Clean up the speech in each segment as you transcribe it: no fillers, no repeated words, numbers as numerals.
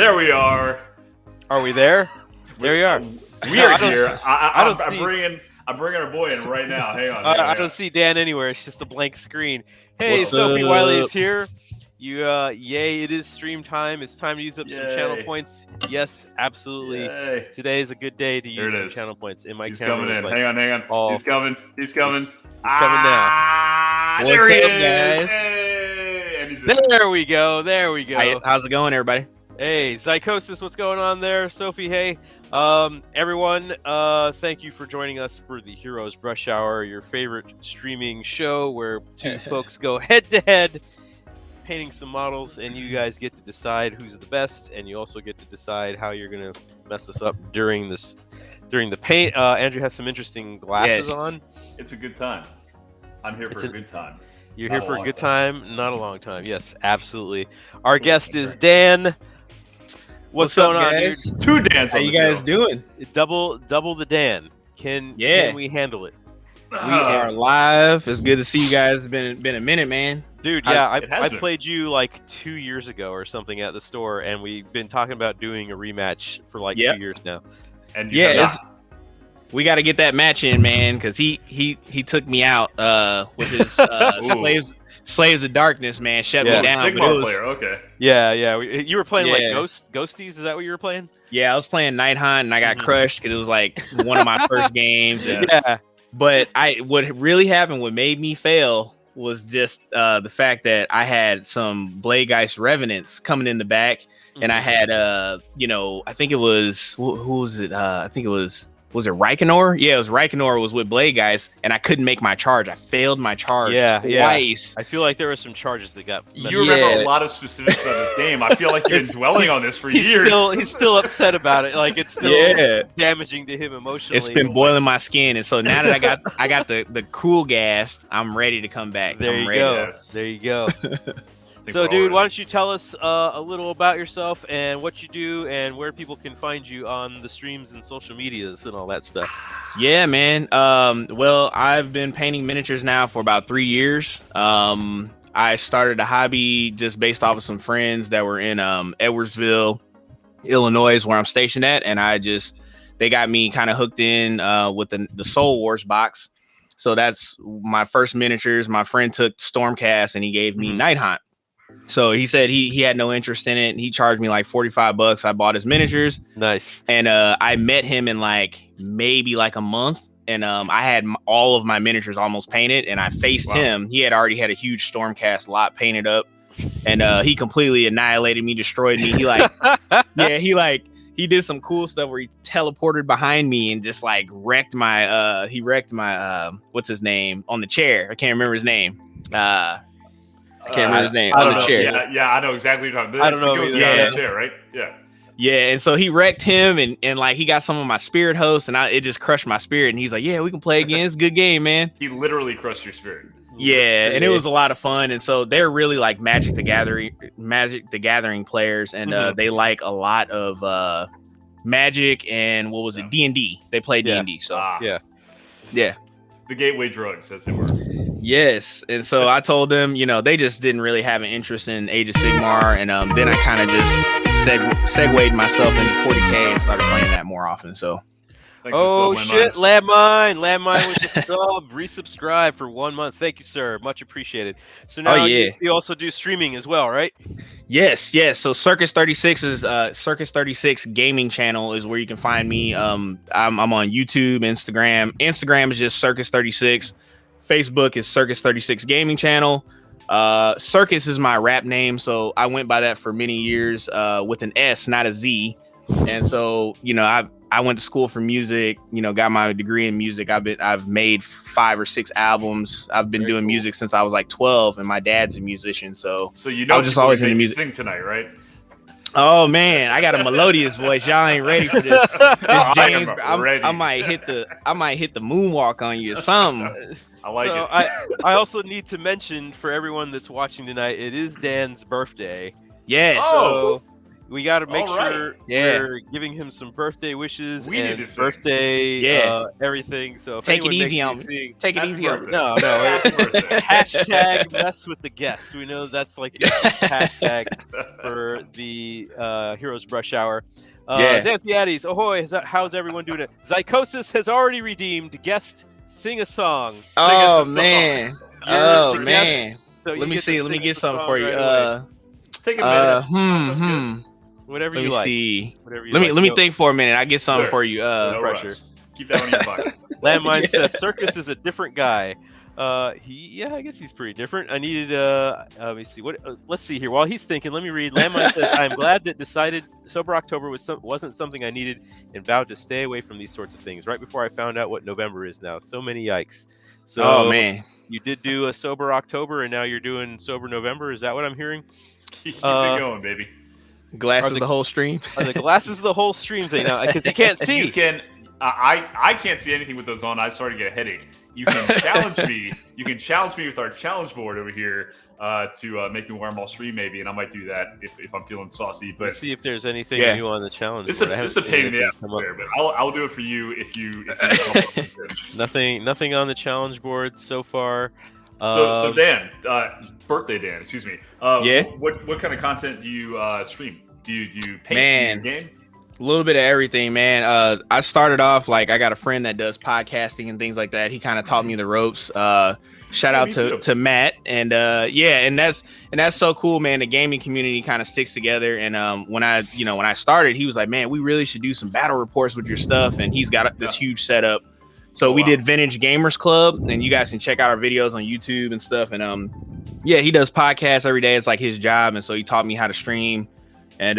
There we are. Are we there? There you are. We are here. I'm bringing our boy in right now. Hang on. I don't see Dan anywhere. It's just a blank screen. Hey, What's Sophie up? Wiley is here. Yay! It is stream time. It's time to use up some channel points. Yes, absolutely. Yay. Today is a good day to use some channel points. In my camera, coming in. Like, hang on. He's coming. He's coming. He's coming now. What's there he up, is. guys? Hey. And he's in. There we go. There we go. How's it going, everybody? Hey, Psychosis, what's going on there? Sophie, hey. Everyone, thank you for joining us for the Heroes Brush Hour, your favorite streaming show where two folks go head-to-head painting some models, and you guys get to decide who's the best, and you also get to decide how you're going to mess us up during the paint. Andrew has some interesting glasses on. It's a good time. I'm here for a good time. You're here for a good time, not a long time. Yes, absolutely. Our guest is Dan. What's going on, guys? dude? Two Dans. How you guys doing? Double the Dan. Can we handle it? We are live. It's good to see you guys. It's been a minute, man. Dude, yeah, I played you like 2 years ago or something at the store, and we've been talking about doing a rematch for like 2 years now. And we got to get that match in, man, because he took me out with his Slaves of Darkness, man. Shut me down. Sigmar player, okay. Yeah. You were playing like Ghosties? Is that what you were playing? Yeah, I was playing Night Hunt, and I got crushed because it was like one of my first games. And, but what really happened, what made me fail, was just the fact that I had some Bladegeist Revenants coming in the back, and I had I think it was who was it? I think it was it Reikenor? Yeah, it was Reikenor was with Bladegeist, and I couldn't make my charge. I failed my charge twice. I feel like there were some charges that got messed You remember a lot of specifics about this game. I feel like you've been dwelling on this for years. He's still upset about it. Like, it's still damaging to him emotionally. It's been boiling my skin, and so now that I got the cool gas, I'm ready to come back. There you go. There you go. So, dude, why don't you tell us a little about yourself and what you do and where people can find you on the streams and social medias and all that stuff? Yeah, man. Well, I've been painting miniatures now for about 3 years. I started a hobby just based off of some friends that were in Edwardsville, Illinois, where I'm stationed at, and they got me kind of hooked in with the Soul Wars box. So that's my first miniatures. My friend took Stormcast and he gave me Night Hunt. So he said he had no interest in it. He charged me like $45. I bought his miniatures. Nice. And I met him in maybe a month. And I had all of my miniatures almost painted. And I faced him. He had already had a huge Stormcast lot painted up. And he completely annihilated me, destroyed me. He did some cool stuff where he teleported behind me and just wrecked my what's his name on the chair. I can't remember his name. I can't remember his name on the chair. Yeah, I know exactly what you're talking about. I don't know. On the chair, right? Yeah. Yeah, and so he wrecked him, and he got some of my spirit hosts, and it just crushed my spirit. And he's like, "Yeah, we can play again. It's a good game, man." He literally crushed your spirit. Yeah, and it was a lot of fun. And so they're really like Magic the Gathering players, and they like a lot of Magic and what was it, D&D. They play D&D. So yeah. The gateway drugs, as they were. Yes, and so I told them, they just didn't really have an interest in Age of Sigmar, and then I kind of just segued myself into 40K and started playing that more often. So, shit, Landmine with the sub, resubscribe for 1 month. Thank you, sir, much appreciated. So now you also do streaming as well, right? Yes. So Circuz36 is Circuz36 gaming channel is where you can find me. I'm on YouTube, Instagram. Instagram is just Circuz36. Facebook is Circuz36 Gaming Channel. Circus is my rap name, so I went by that for many years with an S, not a Z. And so, I went to school for music. Got my degree in music. I've made 5 or 6 albums. I've been doing music since I was like 12, and my dad's a musician. So I was just always into music. Sing tonight, right? Oh man, I got a melodious voice. Y'all ain't ready for this. James, I might hit the moonwalk on you or something. I like it. I also need to mention for everyone that's watching tonight, it is Dan's birthday. Yes. So We got to make sure Yeah. we're giving him some birthday wishes We need and to sing. birthday everything. So if Take it anyone easy on makes me. me sing, Take it Happy easy on birthday. me. no, Happy birthday. hashtag mess with the guests. We know that's like the hashtag for the Heroes Brush Hour. Xanthiades, ahoy! How's everyone doing it? Zycosis has already redeemed. Guest, sing a song. Sing us a song. Man. You're the Man. guest, so you Let me get to see. Let me sing get us a something song for you. right away. Take a minute. Whatever Let you me like. see. Whatever you Let like. me think for a minute. I get something Sure. for you. No pressure. rush. Keep that on your pocket. Landmine says Circus is a different guy. I guess he's pretty different. I needed let me see what let's see here. While he's thinking, let me read. Landmine says, I'm glad that decided Sober October wasn't something I needed and vowed to stay away from these sorts of things right before I found out what November is now. So many yikes. So man. you did do a Sober October and now you're doing Sober November. Is that what I'm hearing? Keep it going, baby. Glasses the whole stream. Are the glasses the whole stream thing now? Because you can't see. You can. I can't see anything with those on. I started to get a headache. You can challenge me. You can challenge me with our challenge board over here to make me wear them all stream maybe, and I might do that if I'm feeling saucy. But Let's see if there's anything new on the challenge. It's board. a pain in the ass there, but I'll do it for you if you help us with this. Nothing on the challenge board so far. So Dan, birthday Dan, excuse me. Yeah. What kind of content do you stream? Do you paint? Man. Do you game? A little bit of everything, man. I started off like I got a friend that does podcasting and things like that. He kind of taught me the ropes. Shout out to Matt and and that's so cool, man. The gaming community kind of sticks together. And when I started, he was like, man, we really should do some battle reports with your stuff. And he's got this huge setup. So we did Vintage Gamers Club, and you guys can check out our videos on YouTube and stuff. And he does podcasts every day. It's like his job, and so he taught me how to stream. And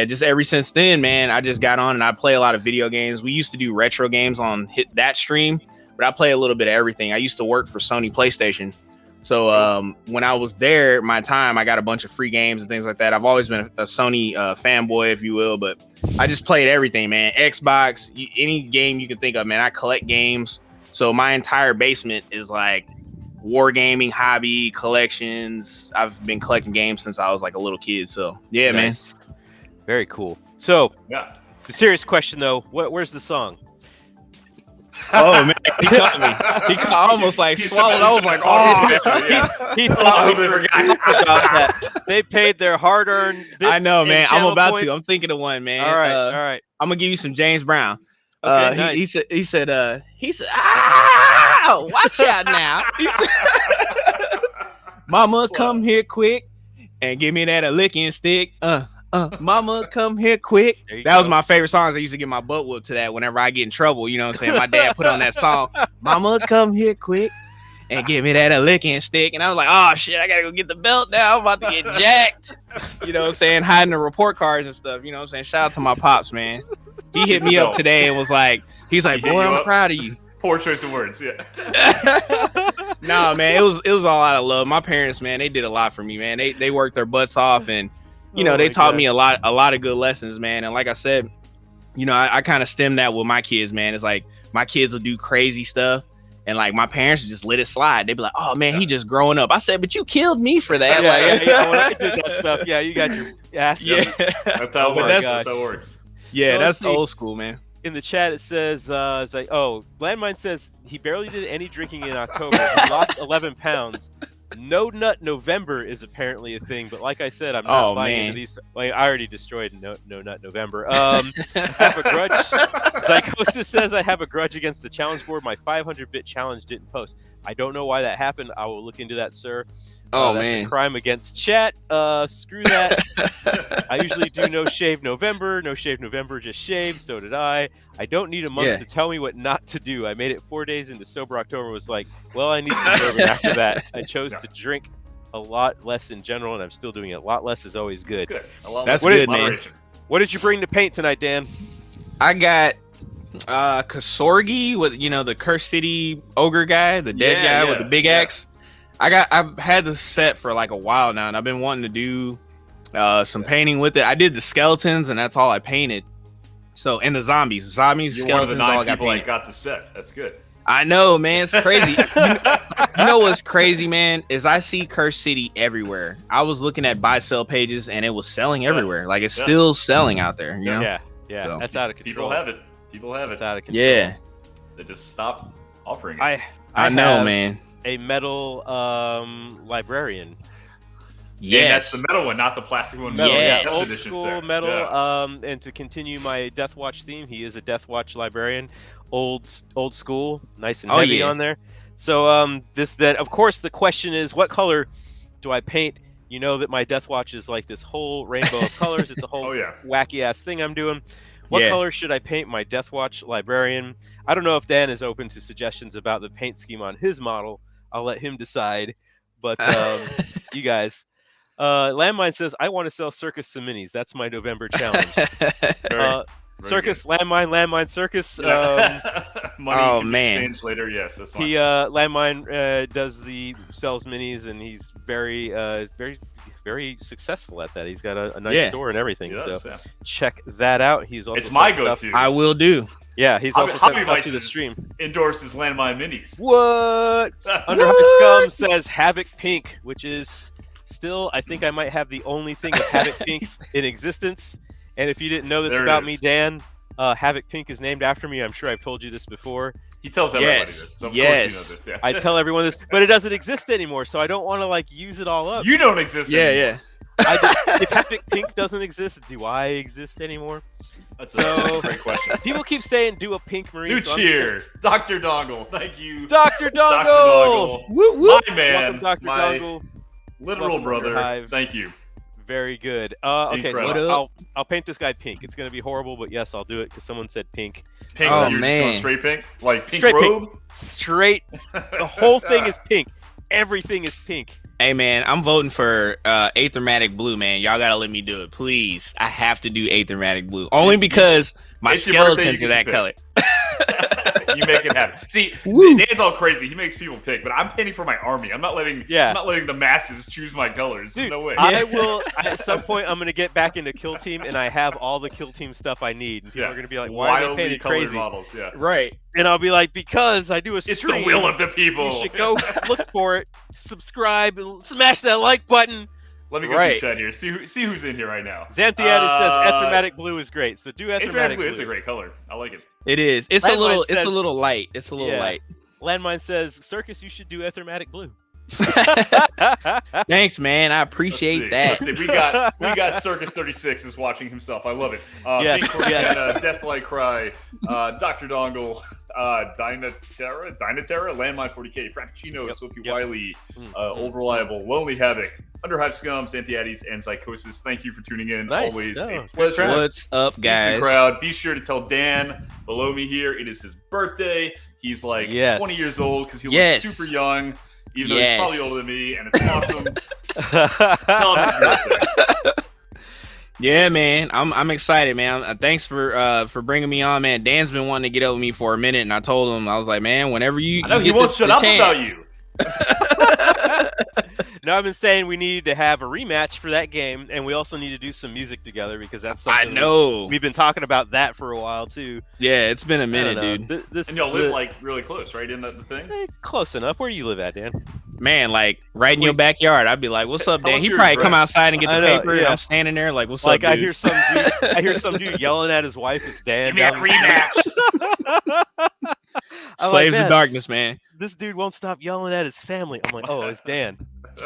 just ever since then, man, I just got on and I play a lot of video games. We used to do retro games on that stream, but I play a little bit of everything. I used to work for Sony PlayStation. So when I was there, I got a bunch of free games and things like that. I've always been a Sony fanboy, if you will, but I just played everything, man. Xbox, any game you can think of, man. I collect games. So my entire basement is like wargaming, hobby, collections. I've been collecting games since I was like a little kid. So yeah, nice. Man. Very cool. So the serious question though, where's the song? Oh man, he caught me. He almost like swallowed. I was like, oh, he thought we forgot about that. They paid their hard-earned. I know, man. I'm about points. to. I'm thinking of one, man. All right. I'm gonna give you some James Brown. Okay, nice. He said, watch out now. He said, Mama, come here quick and give me that a licking stick. Mama, come here quick. That was my favorite songs. I used to get my butt whooped to that whenever I get in trouble. You know what I'm saying? My dad put on that song, Mama, come here quick and give me that a licking stick. And I was like, oh shit, I gotta go get the belt now. I'm about to get jacked. You know what I'm saying? Hiding the report cards and stuff. You know what I'm saying? Shout out to my pops, man. He hit me up today and was like, he's like, boy, I'm proud of you. Poor choice of words, yeah. Nah, man, it was all out of love. My parents, man, they did a lot for me, man. They worked their butts off, and they taught me a lot of good lessons, man. And like I said, I kind of stem that with my kids, man. It's like my kids will do crazy stuff, and like my parents just let it slide. They'd be like, "Oh man, he just growing up." I said, "But you killed me for that." Yeah. When I did that stuff, you got your ass. Yeah, that's how it works. That's how it works. Yeah, so that's old school, man. In the chat, it says, it's like, Landmine says he barely did any drinking in October. He lost 11 pounds. No Nut November is apparently a thing, but like I said, I'm not buying into these. Like, I already destroyed No Nut November. I have a grudge. Zycosis says I have a grudge against the challenge board. My 500-bit challenge didn't post. I don't know why that happened. I will look into that, sir. That's a crime against chat. Screw that. I usually do No Shave November. No Shave November, just shave. So did I. I don't need a month to tell me what not to do. I made it 4 days into Sober October. Was like, well, I need some bourbon after that. I chose to drink a lot less in general, and I'm still doing it. A lot less is always good. That's good. That's good, man. What did you bring to paint tonight, Dan? I got Kasorgi with the Curse City ogre guy, the dead guy with the big axe. I've had the set for like a while now, and I've been wanting to do some painting with it. I did the skeletons, and that's all I painted. So, and the zombies, You're skeletons, one of the 9 all got people painted. that got the set. That's good. I know, man. It's crazy. You know what's crazy, man? Is I see Curse City everywhere. I was looking at buy sell pages and it was selling everywhere. Like it's still selling out there. You know? Yeah. So, that's out of control. People have it. It's out of control. Yeah. They just stop offering it. I know, have man. A metal librarian. Yes, and that's the metal one, not the plastic one. Yes. Old school metal. Yeah. And to continue my Death Watch theme, he is a Death Watch librarian. Old school, nice and heavy on there. So of course the question is, what color do I paint? You know that my Death Watch is like this whole rainbow of colors. It's a whole wacky ass thing I'm doing. What color should I paint my Death Watch librarian? I don't know if Dan is open to suggestions about the paint scheme on his model. I'll let him decide. But you guys, Landmine says, I want to sell Circus some minis. That's my November challenge. Circus, Landmine, Circus. Money can be exchanged later. Yes, that's fine. Landmine sells minis, and he's very successful at that. He's got a nice store and everything. Check that out. He's also it's my go-to. I will do. Yeah, he's also sent to the stream. Endorses Landmine minis. What? Underhigh Scum says Havoc Pink, which is still, I think I might have the only thing of Havoc Pink in existence. And if you didn't know this about me, Dan, Havoc Pink is named after me. I'm sure I've told you this before. He tells everybody this. So of course you know this, I tell everyone this, but it doesn't exist anymore, so I don't want to use it all up. You don't exist anymore. Yeah. If Havoc Pink doesn't exist, do I exist anymore? That's a great question. People keep saying do a pink marine. New cheer, Dr. Dongle. Thank you, Dr. Dongle. Woo, woo. My man, Welcome, Dr. Dongle. Literal brother. Thank you. Very good. Okay, so I'll paint this guy pink. It's gonna be horrible, but yes, I'll do it because someone said pink. Pink. Oh, you're man. just going straight pink, like pink straight robe. Pink. Straight. The whole thing is pink. Everything is pink. Hey man, I'm voting for Aethermatic Blue, man. Y'all gotta let me do it, please. I have to do Aethermatic Blue only because my skeletons are that color. You make it happen. See, Dan's all crazy. He makes people pick, but I'm painting for my army. I'm not letting the masses choose my colors. Dude, no way. I will. At some point, I'm gonna get back into Kill Team, and I have all the Kill Team stuff I need. And people are gonna be like, "Why are they painted crazy?" Models, Right. And I'll be like, "Because I do a stream. It's the will of the people. You should go look for it, subscribe, and smash that like button." Let me go through chat here. See who's in here right now. Xanthiadis says Aethermatic Blue is great, so do Aethermatic Blue. Is a great color. I like it. It is. It's a little light. It's a little light. Landmine says, Circus, you should do Aethermatic Blue. Thanks, man. I appreciate that. Let's see. We got Circuz36 is watching himself. I love it. Deathlight Cry, Dr. Dongle, Dynaterra, Landmine 40K, Frappuccino, Sophie Wiley, Old Reliable, Lonely Havoc, Underhive Scum, Xanthiadis, and Psychosis. Thank you for tuning in. Always a pleasure. What's up, guys? Crowd. Be sure to tell Dan below me here it is his birthday. He's like 20 years old because he looks super young. Even though he's probably older than me, and it's awesome. Tell him happy birthday. Yeah, man, I'm excited, man. Thanks for bringing me on, man. Dan's been wanting to get up with me for a minute, and I told him, I was like, man, whenever you, I know he won't shut up about you. No, I've been saying we needed to have a rematch for that game, and we also need to do some music together because that's something we've been talking about that for a while too. Yeah, it's been a minute, dude. And y'all live like really close, right? In the thing? Close enough. Where do you live at, Dan? Man, like right in your backyard. I'd be like, "What's up, Dan?" He probably come outside and get the paper, and I'm standing there like, "What's up, dude?" I hear some dude yelling at his wife. It's Dan. Give me a rematch. Slaves of Darkness, man. This dude won't stop yelling at his family. I'm like, oh, it's Dan.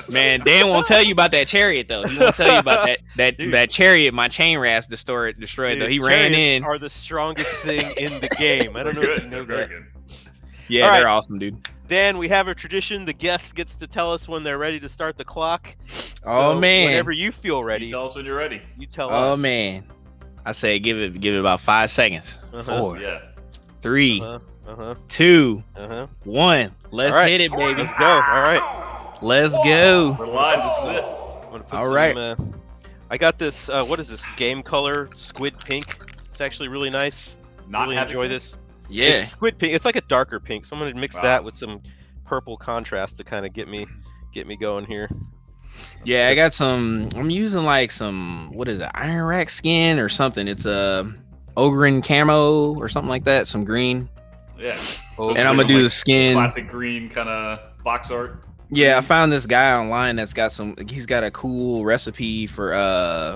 Man, Dan won't tell you about that chariot though. He won't tell you about that chariot. My chain rasp destroyed though. He ran in. Are the strongest thing in the game. I don't know if you know that. Good. Yeah, they're awesome, dude. Dan, we have a tradition. The guest gets to tell us when they're ready to start the clock. Oh man! Whenever you feel ready, you tell us when you're ready. You tell us. Oh man! I say give it about 5 seconds. 4, 3, 2, 1. Let's hit it, baby. Let's go. All right. Let's go. We're live. This is it. All right. I got this. What is this? Game color squid pink. It's actually really nice. Really enjoy this. Yeah. It's squid pink. It's like a darker pink. So I'm gonna mix that with some purple contrast to kind of get me going here. Yeah, I got some. I'm using like some. What is it? Iron Rack skin or something. It's a Ogren camo or something like that. Some green. Yeah. And I'm gonna do the skin. Classic green kind of. box art. Yeah, I found this guy online that's got he's got a cool recipe for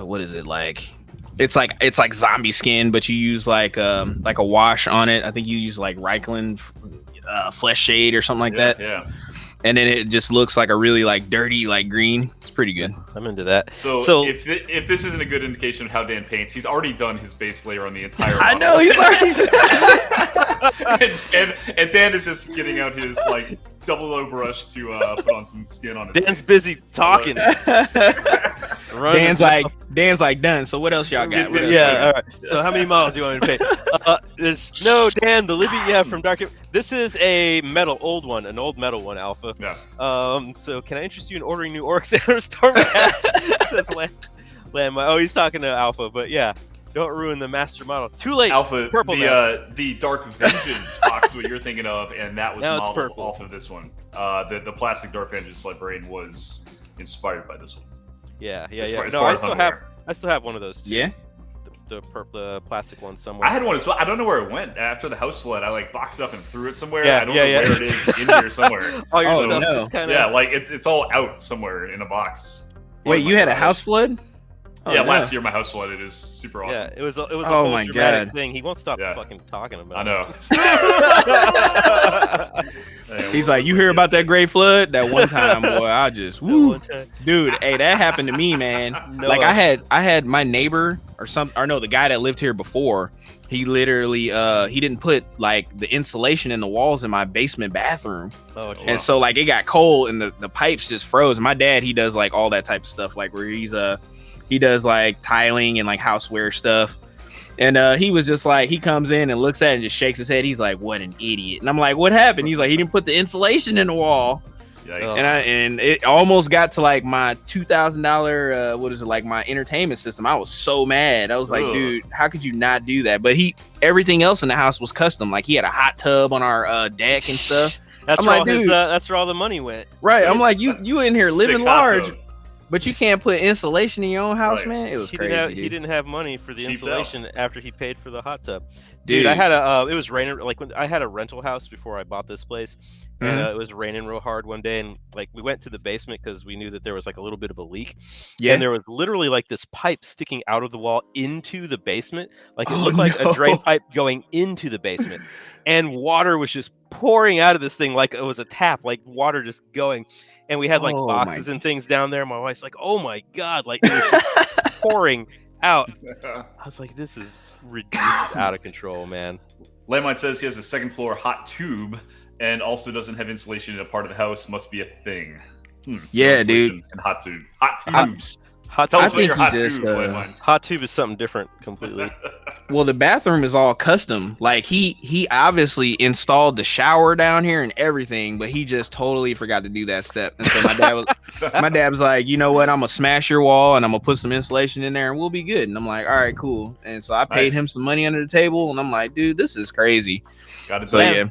what is it like? It's like zombie skin, but you use like a wash on it. I think you use like Reichland flesh shade or something like that. Yeah. And then it just looks like a really like dirty like green. It's pretty good. I'm into that. So if this isn't a good indication of how Dan paints, he's already done his base layer on the entire I model. know he's already. and Dan is just getting out his like double O brush to put on some skin on his Dan's face. busy talking. Dan's like done. So what else y'all got? Yeah. All right. So how many models do you want me to paint? There's Dan, the Libby, from Dark. This is a old metal one, Alpha. Yeah. So can I interest you in ordering new orcs and storm? Says Landmine. Oh, he's talking to Alpha, but yeah. Don't ruin the master model. Too late. Alpha, purple the Dark Vengeance box, what you're thinking of, and that was now modeled off of this one. The plastic Dark Vengeance Librarian was inspired by this one. Yeah. As No, far I as still I'm have. aware. I still have one of those too. Yeah. The plastic one somewhere. I had one as well. I don't know where it went after the house flood. I like boxed up and threw it somewhere. Yeah, I don't know where it is in here somewhere. All your Oh, stuff no. just kind of. Yeah, like it's all out somewhere in a box. Wait, you had a house flood? Oh, yeah, no. last year my house flooded. It is super awesome. Yeah, it was a Oh whole my dramatic God. thing. He won't stop Yeah. fucking talking about I it. know. He's like, you hear about that great flood? That one time, boy, I just woo. Dude, hey, that happened to me, man. No. Like I had my neighbor the guy that lived here before. He literally he didn't put like the insulation in the walls in my basement bathroom. Oh, geez. Wow. And so like it got cold and the pipes just froze. My dad, he does like all that type of stuff, like where he does like tiling and like houseware stuff. And he was just like, he comes in and looks at it and just shakes his head. He's like, what an idiot. And I'm like, what happened? He's like, he didn't put the insulation in the wall. Yikes. And it almost got to like my $2,000 like my entertainment system. I was so mad. I was like, Ugh. dude, how could you not do that? But everything else in the house was custom. Like he had a hot tub on our deck and stuff. That's I'm where like, all his, dude. that's where all the money went. Right. I'm like, you in here living Sick hot large, tub. but you can't put insulation in your own house, Right. man. It was He crazy. didn't, he dude. didn't have money for the Cheaped insulation after he paid for the hot tub. Dude. Dude, I had it was raining. Like when I had a rental house before I bought this place, and it was raining real hard one day, and like we went to the basement because we knew that there was like a little bit of a leak. Yeah. And there was literally like this pipe sticking out of the wall into the basement. Like it Oh, looked like no. a drain pipe going into the basement. And water was just pouring out of this thing like it was a tap, like water just going. And we had like Oh, my boxes and things down there. My wife's like, oh my God, like it was just pouring out. I was like, this is ridiculous, out of control, man. Landmine says he has a second floor hot tube and also doesn't have insulation in a part of the house. Must be a thing. Yeah, No dude. insulation and hot tube. Hot tubes. Hot Tell tub, us about your think hot he just, tube, Landmine. hot tube is something different completely. Well, the bathroom is all custom. Like he obviously installed the shower down here and everything, but he just totally forgot to do that step. And so my dad was like, you know what? I'm gonna smash your wall and I'm gonna put some insulation in there and we'll be good. And I'm like, all right, cool. And so I paid Nice. him some money under the table and I'm like, dude, this is crazy. Got it. So done. yeah.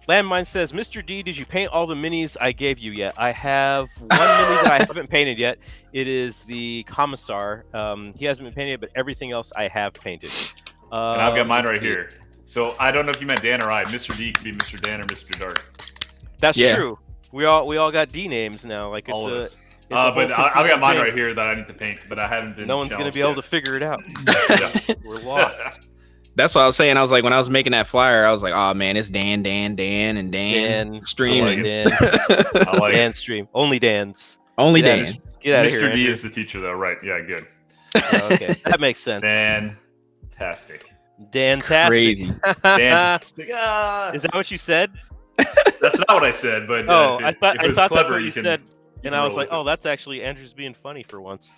Landmine says, Mr. D, did you paint all the minis I gave you yet? I have one mini that I haven't painted yet. It is the Commissar. He hasn't been painted yet, but everything else I have painted. And I've got mine let's right see. here. So I don't know if you meant Dan or I. Mr. D could be Mr. Dan or Mr. Dark. That's Yeah. true. We all got D names now. Like it's All of a, us. it's a whole But I've got confusing mine thing. right here that I need to paint, but I haven't been. No one's gonna challenged be able to yet. figure it out. Yeah. We're lost. That's what I was saying. I was like, when I was making that flyer, I was like, oh man, it's Dan, and Dan Dan streaming. Dan, I like Dan it. stream. Only Dan's. Only Get out of Dan. Get out of here. Mr. D Andrew. is the teacher, though, right? Yeah, good. Oh, okay, that makes sense. Fantastic. Dantastic. Crazy. Fantastic. Ah. Is that what you said? That's not what I said, but Oh, if I it thought was that's clever, what you can- said, you and can I was roll like, with oh, it. that's actually Andrew's being funny for once.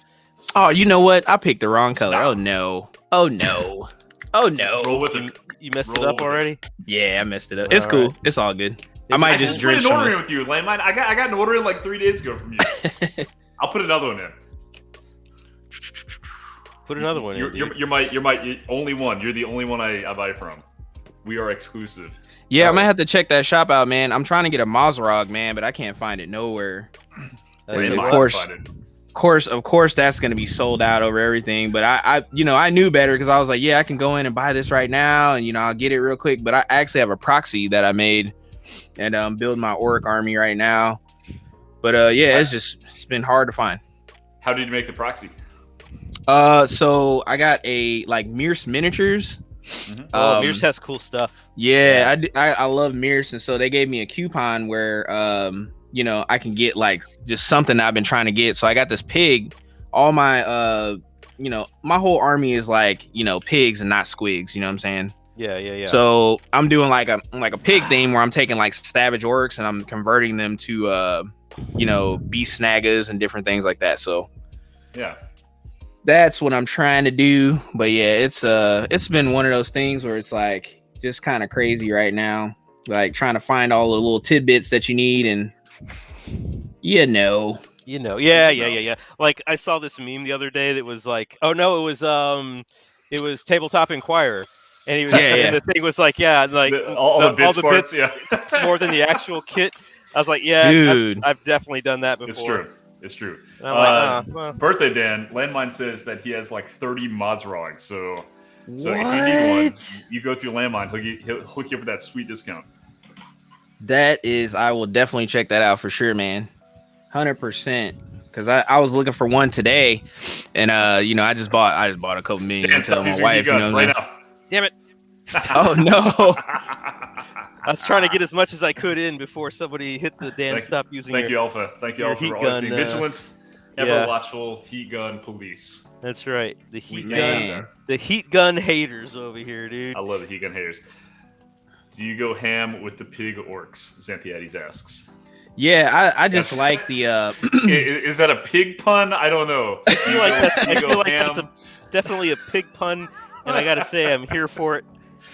Oh, you know what? I picked the wrong color. Stop. Oh no. Oh no. Oh no. Roll with You, it. you messed it Roll up with it. already. Yeah, I messed it up. It's All cool. right. It's all good. I Is might it- just put drench an some order of in this. with you, Landmine. I got an order in like 3 days ago from you. I'll put another one in. Put another one in. You're dude. my only one. You're the only one I buy from. We are exclusive. Yeah, I might have to check that shop out, man. I'm trying to get a Mazrog, man, but I can't find it nowhere. That's Where of am it. I course. find it? Of course, that's gonna be sold out over everything. But I knew better because I was like, yeah, I can go in and buy this right now, and I'll get it real quick. But I actually have a proxy that I made, and I'm building my Orc army right now. But yeah, it's been hard to find. How did you make the proxy? So I got a like Mears Miniatures. Oh, Mears has cool stuff. Yeah, I love Mears, and so they gave me a coupon where you know, I can get like just something that I've been trying to get. So I got this pig. All my you know, my whole army is like, you know, pigs and not squigs, you know what I'm saying? Yeah. So I'm doing like a pig theme where I'm taking like savage orcs and I'm converting them to you know, beast snaggers and different things like that. So yeah, that's what I'm trying to do. But yeah, it's been one of those things where it's like just kind of crazy right now, like trying to find all the little tidbits that you need, and yeah. Like I saw this meme the other day that was like, oh no, it was Tabletop Inquirer, and he was and the thing was like, like all the bits, it's more than the actual kit. I was like, yeah, dude, I've definitely done that before. It's true. Well. Birthday Dan, Landmine says that he has like 30 Mazrogs. So if you need one, you go through Landmine. He'll hook you up with that sweet discount. That is, I will definitely check that out for sure, man. 100%. Because I was looking for one today, and you know, I just bought a couple million to tell my wife, you know, right now. Damn it. Oh no. I was trying to get as much as I could in before somebody hit the Dan. Stop using. Thank you, Alpha. Thank you, Alpha, for always being vigilant, ever watchful, heat gun police. That's right. The heat gun haters over here, dude. I love the heat gun haters. Do you go ham with the pig orcs? Zampiades asks. Yeah, I just like the. Is that a pig pun? I don't know. I feel like that's definitely a pig pun, and I gotta say I'm here for it.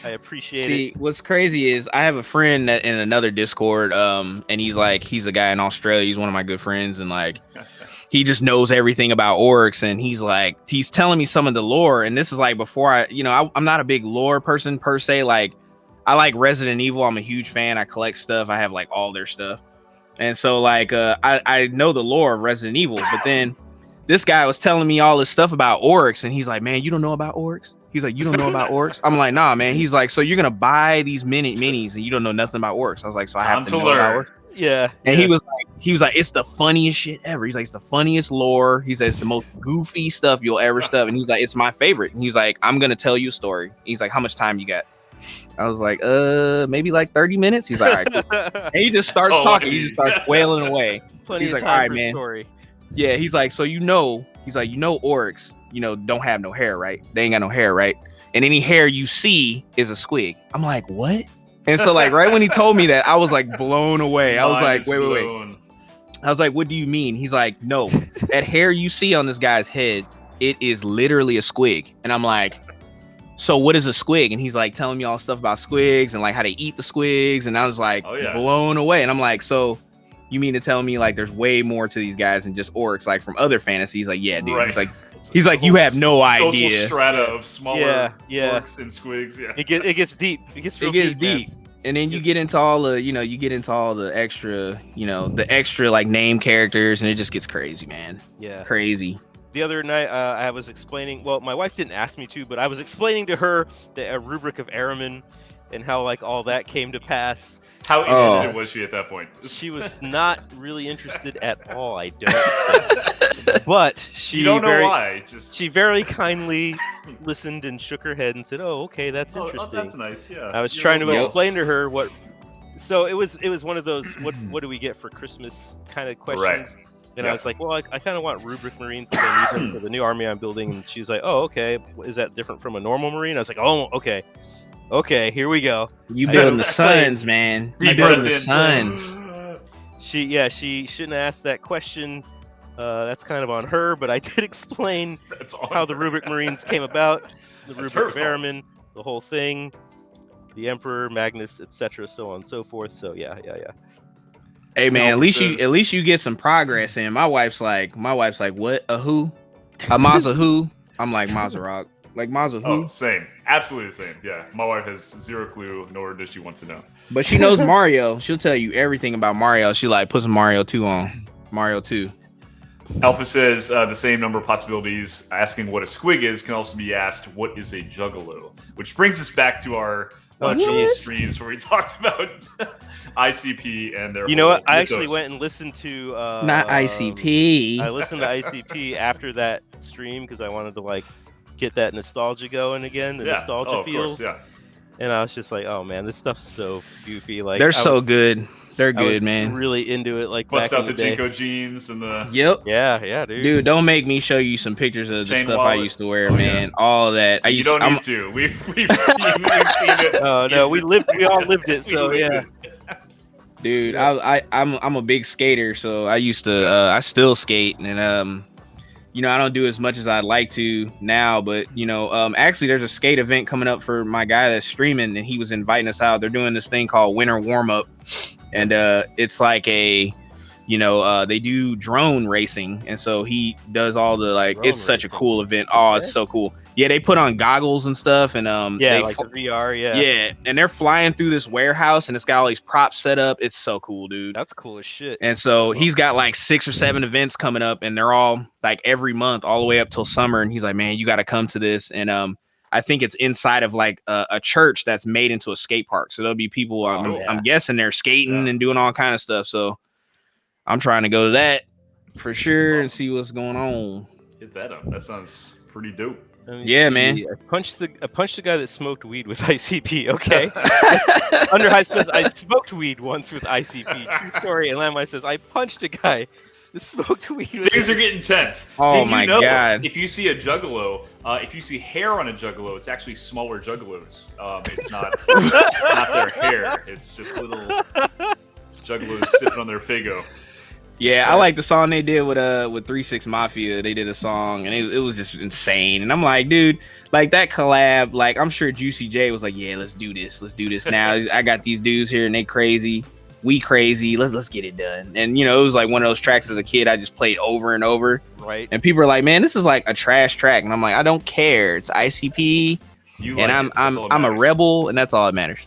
I appreciate it. See, what's crazy is I have a friend that in another Discord, and he's a guy in Australia. He's one of my good friends, and like he just knows everything about orcs, and he's telling me some of the lore. And this is like before I'm not a big lore person per se. Like I like Resident Evil. I'm a huge fan. I collect stuff. I have like all their stuff, and so like I know the lore of Resident Evil. But then this guy was telling me all this stuff about orcs, and he's like, "Man, you don't know about orcs?" He's like, "You don't know about orcs?" I'm like, "Nah, man." He's like, "So you're gonna buy these minis and you don't know nothing about orcs?" I was like, "So I have to know about orcs." Yeah. And he was like, "It's the funniest shit ever." He's like, "It's the funniest lore." He says, "It's the most goofy stuff you'll ever stuff." And he's like, "It's my favorite." And he's like, "I'm gonna tell you a story." He's like, "How much time you got?" I was like, maybe like 30 minutes. He's like, "All right, cool." And he just starts talking. He just starts wailing away. He's like, "All right, man." Story. Yeah, he's like, "So orcs, don't have no hair, right? They ain't got no hair, right? And any hair you see is a squig." I'm like, "What?" And so like right when he told me that, I was like blown away. I was like, wait. I was like, "What do you mean?" He's like, "No, that hair you see on this guy's head, it is literally a squig." And I'm like, "So what is a squig?" And he's like telling me all stuff about squigs and like how they eat the squigs. And I was like blown away. And I'm like, "So you mean to tell me like there's way more to these guys than just orcs, like from other fantasies?" Like, "Yeah, dude." Right. He's like, "You have no idea." Social strata of smaller orcs and squigs. Yeah, it gets deep. It gets deep. And then you get into all the extra like name characters, and it just gets crazy, man. Yeah, crazy. The other night, I was explaining. Well, my wife didn't ask me to, but I was explaining to her the rubric of Araman and how like all that came to pass. How interested was she at that point? She was not really interested at all. I don't think. But she why. She very kindly listened and shook her head and said, "Oh, okay, that's interesting." Oh, that's nice. Yeah. I was trying to explain to her what. So it was one of those what do we get for Christmas kind of questions. Right. And I was like, well, I kind of want rubric Marines because I need them for the new army I'm building. And she's like, "Oh, okay. Is that different from a normal Marine?" I was like, "Oh, okay. Okay, here we go." You building the Suns, man. You building the Suns. She shouldn't have asked that question. That's kind of on her, but I did explain how the rubric Marines came about, the rubric of Airmen, the whole thing, the Emperor, Magnus, etc., so on and so forth. So yeah. Hey man, at least you get some progress in. My wife's like, "What? A who? A Maza who?" I'm like, "Mazarok." Like Maza who? Oh, same. Absolutely the same. Yeah. My wife has zero clue, nor does she want to know. But she knows Mario. She'll tell you everything about Mario. She like put some Mario 2 on. Mario 2. Alpha says the same number of possibilities. Asking what a squig is can also be asked, what is a juggalo? Which brings us back to our one of Oh, Joel's geez. streams where he talked about ICP and their. You know what? whole I actually mythos. went and listened to Not ICP. I listened to ICP after that stream because I wanted to like get that nostalgia going again, the nostalgia of feels. course, yeah. And I was just like, oh man, this stuff's so goofy. Like They're so good. They're I was good, man. really into it. Like Bust back out in the the day. Jinko jeans and the Yep. Yeah, dude. Dude, don't make me show you some pictures of the Chain stuff I wallet. used to wear, Oh, man. All of that. You don't need to. We've seen it. Oh no, we all lived it. We So lived yeah. it. Dude, I'm a big skater, so I used to I still skate, and you know, I don't do as much as I'd like to now, but you know, actually there's a skate event coming up for my guy that's streaming, and he was inviting us out. They're doing this thing called Winter Warm Up, and it's like a, you know, they do drone racing, and so he does all the like. Drone It's such a racing. cool event. Oh, it's so cool. Yeah, they put on goggles and stuff, and Yeah, they like the VR. Yeah. yeah, and they're flying through this warehouse, and it's got all these props set up. It's so cool, dude. That's cool as shit. And so he's got like 6 or 7 events coming up, and they're all like every month, all the way up till summer. And he's like, man, you got to come to this. And I think it's inside of like a church that's made into a skate park. So there'll be people. I'm guessing they're skating and doing all kind of stuff. So I'm trying to go to that for sure and see what's going on. Hit that up. That sounds pretty dope. Yeah, man. I punched the guy that smoked weed with ICP. Okay. Underhype says I smoked weed once with ICP. True story. And Landmine says I punched a guy that smoked weed. Things are getting tense. Oh Did my you know God. If you see a juggalo, if you see hair on a juggalo, it's actually smaller juggalos. It's not not their hair. It's just little juggalos sipping on their Fago. Yeah, I like the song they did with 3-6 Mafia. They did a song, and it was just insane. And I'm like, dude, like that collab, like I'm sure Juicy J was like, yeah, let's do this now. I got these dudes here, and they crazy, we crazy. Let's get it done. And you know, it was like one of those tracks as a kid I just played over and over. Right. And people are like, man, this is like a trash track, and I'm like, I don't care. It's ICP, and I'm a rebel, and that's all that matters.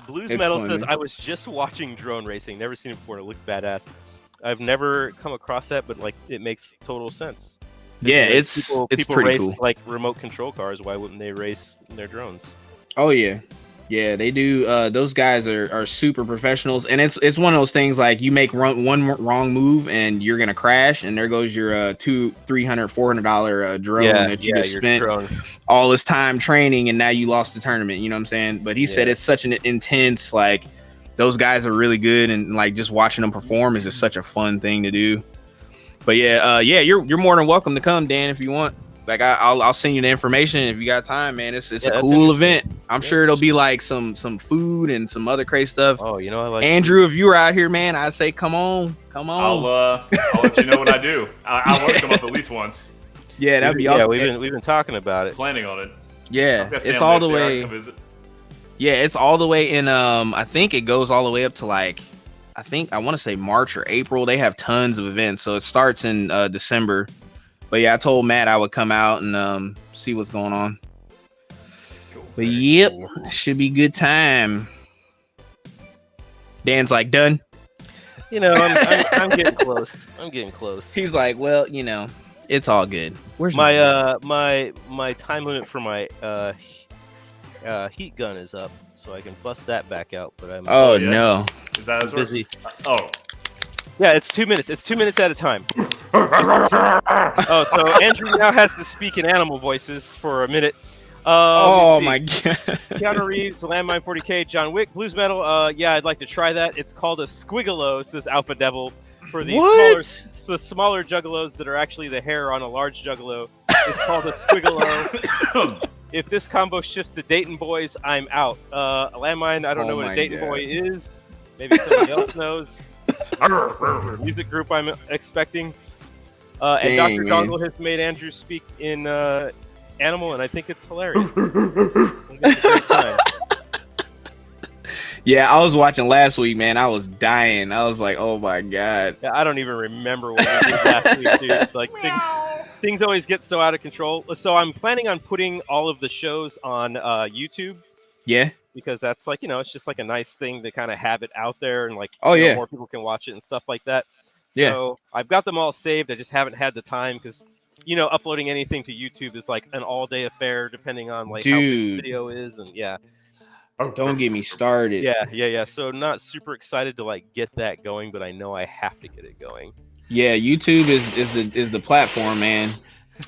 Blues It's Metal funny. says I was just watching drone racing. Never seen it before. It looked badass. I've never come across that, but like it makes total sense. Yeah, Like, it's people pretty race cool. like remote control cars. Why wouldn't they race their drones? Oh yeah. Yeah, they do. Those guys are super professionals, and it's one of those things like you make one wrong move and you're gonna crash, and there goes your $200, $300, $400 drone that you just your spent drone. all this time training, and now you lost the tournament. You know what I'm saying? But he said Yeah. it's such an intense, like those guys are really good, and like just watching them perform is just such a fun thing to do. But yeah, you're more than welcome to come, Dan, if you want. Like I'll send you the information if you got time, man. It's a cool event. I'm sure it'll be like some food and some other crazy stuff. Oh, you know I like Andrew, if you were out here, man, I'd say come on. I'll let you know what I do. I want to come up at least once. Yeah, that'd be Yeah, awesome. we've been talking about it. Planning on it. Yeah, I've got it's family all up the there. I way. can come visit. Yeah, it's all the way in. I think it goes all the way up to like, I want to say March or April. They have tons of events, so it starts in December. But yeah, I told Matt I would come out and see what's going on. Cool. But yep, should be good time. Dan's like done. You know, I'm getting close. I'm getting close. He's like, well, you know, it's all good. Where's my my time limit for my heat gun is up, so I can bust that back out. But I'm Oh yeah. no. Is that busy. Oh. Yeah, it's 2 minutes. It's 2 minutes at a time. Oh, so Andrew now has to speak in animal voices for a minute. Oh let's see. my god. Keanu Reeves, Landmine 40K, John Wick, Blues Metal. Yeah, I'd like to try that. It's called a squigalo, says Alpha Devil. For the smaller juggalos that are actually the hair on a large juggalo, it's called a squigalo. If this combo shifts to Dayton Boys, I'm out. Landmine, I don't know what a Dayton Boy is. Maybe somebody else knows. Music group I'm expecting. And Dang, Dr. man. Dongle has made Andrew speak in Animal, and I think it's hilarious. I think it's a great time. Yeah, I was watching last week, man. I was dying. I was like, oh my god. Yeah, I don't even remember what we did last week, dude. Like things always get so out of control. So I'm planning on putting all of the shows on YouTube. Yeah. Because that's like, you know, it's just like a nice thing to kind of have it out there and like, Oh, you know, yeah. more people can watch it and stuff like that. Yeah. So I've got them all saved. I just haven't had the time because uploading anything to YouTube is like an all-day affair, depending on like how good the video is, and yeah. Oh, don't get me started. Yeah. So not super excited to like get that going, but I know I have to get it going. Yeah, YouTube is the platform, man.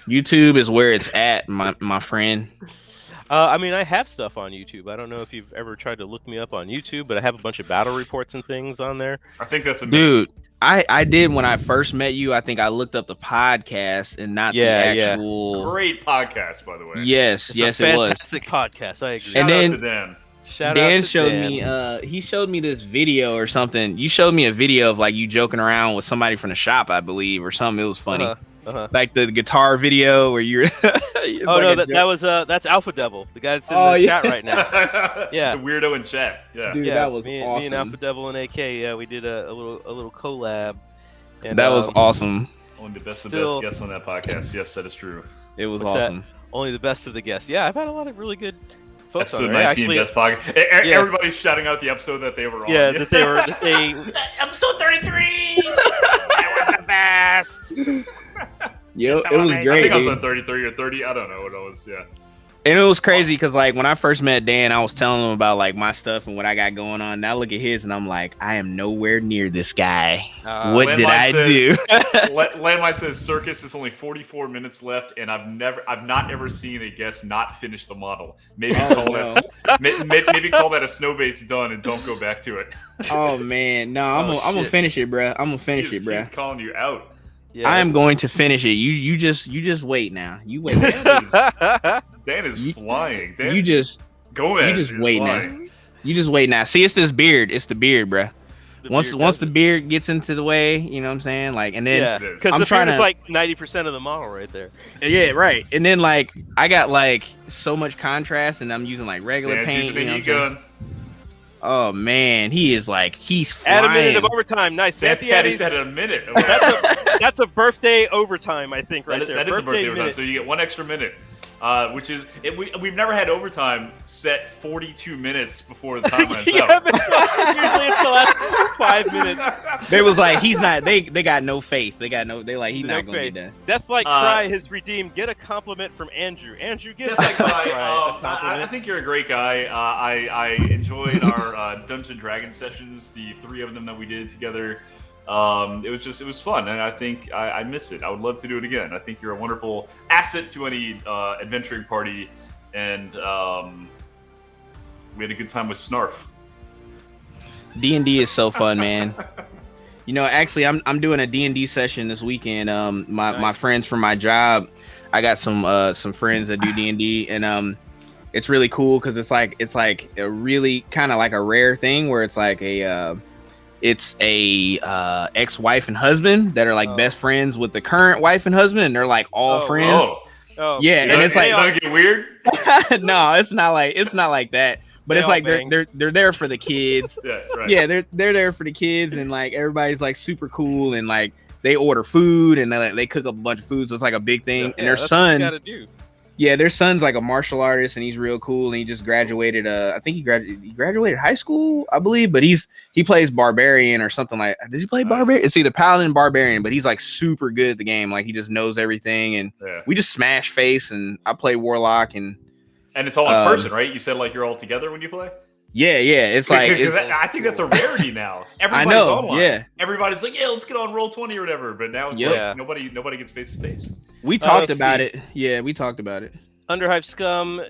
YouTube is where it's at, my friend. I mean, I have stuff on YouTube. I don't know if you've ever tried to look me up on YouTube, but I have a bunch of battle reports and things on there. I think that's amazing. Dude. I did when I first met you. I think I looked up the podcast and not the actual great podcast, by the way. Yes, it was fantastic podcast. I agree. And then, Dan showed me he showed me this video or something. You showed me a video of like you joking around with somebody from the shop, I believe, or something. It was funny. Like the guitar video where you're that's Alpha Devil, the guy that's in the chat right now. Yeah. The weirdo in chat. Yeah. Dude, that was awesome. Me and Alpha Devil and AK, we did a little collab. And that was awesome. Only the best of the best guests on that podcast. Yes, that is true. It was awesome. Only the best of the guests. Yeah, I've had a lot of really good folks episode on there. 19 best podcast. Everybody's shouting out the episode that they were on. Yeah, that they episode 33. That was the best. Yo, it was great. I think I was on 33 or 30. I don't know what it was. Yeah. And it was crazy because like when I first met Dan, I was telling him about like my stuff and what I got going on. Now look at his, and I'm like, I am nowhere near this guy. What did I do? Landmine says Circus is only 44 minutes left, and I've not ever seen a guest not finish the model. Maybe call that a snow base done and don't go back to it. Oh man, no, I'm gonna finish it, bro. I'm gonna finish it, bro. He's calling you out. Yeah, I am going to finish it. You just wait now. You wait. Dan is flying. Dan, you just wait flying. now. You just wait now. See, it's this beard. It's the beard, bro. Once the beard gets into the way, you know what I'm saying? Like, and then because the beard is like 90% of the model right there. Yeah, right. And then like I got like so much contrast, and I'm using like regular paint. You know what I'm saying? Oh man, he's flying. Add a minute of overtime. Nice. He said a minute. That's a birthday overtime, I think, right there. That is a birthday overtime. So you get 1 extra minute, which is we've never had overtime set 42 minutes before the time runs out. But usually it's the last 5 minutes. They was like, he's not. They got no faith. He's not gonna be done. Deathlight Cry has redeemed. Get a compliment from Andrew. Andrew, get a compliment. I think you're a great guy. I enjoyed our Dungeons & Dragons sessions, the 3 of them that we did together. It was fun, and I think I miss it. I would love to do it again. I think you're a wonderful asset to any adventuring party, and we had a good time with Snarf. D&D is so fun, man. You know, actually, I'm doing a D&D session this weekend. My friends from my job, I got some friends that do D&D, and it's really cool because it's like a really kind of like a rare thing where it's like a ex-wife and husband that are like best friends with the current wife and husband, and they're like all friends. Yeah, and it's like, don't get weird. No, it's not like that. But it's like they're there for the kids. Yeah, right. Yeah, they're there for the kids, and like everybody's like super cool, and like they order food and they cook up a bunch of food, so it's like a big thing. And their son, their son's like a martial artist, and he's real cool, and he just graduated. I think he graduated high school, I believe, but he plays barbarian or something like. Does he play barbarian? It's either paladin, barbarian, but he's like super good at the game. Like he just knows everything, and we just smash face, and I play warlock and. And it's all in person, right? You said like you're all together when you play? Yeah. It's like I think that's a rarity now. Everybody's online. Yeah. Everybody's like, let's get on Roll20 or whatever. But now it's like nobody gets face to face. We talked about it. Yeah, we talked about it. Underhive Scum,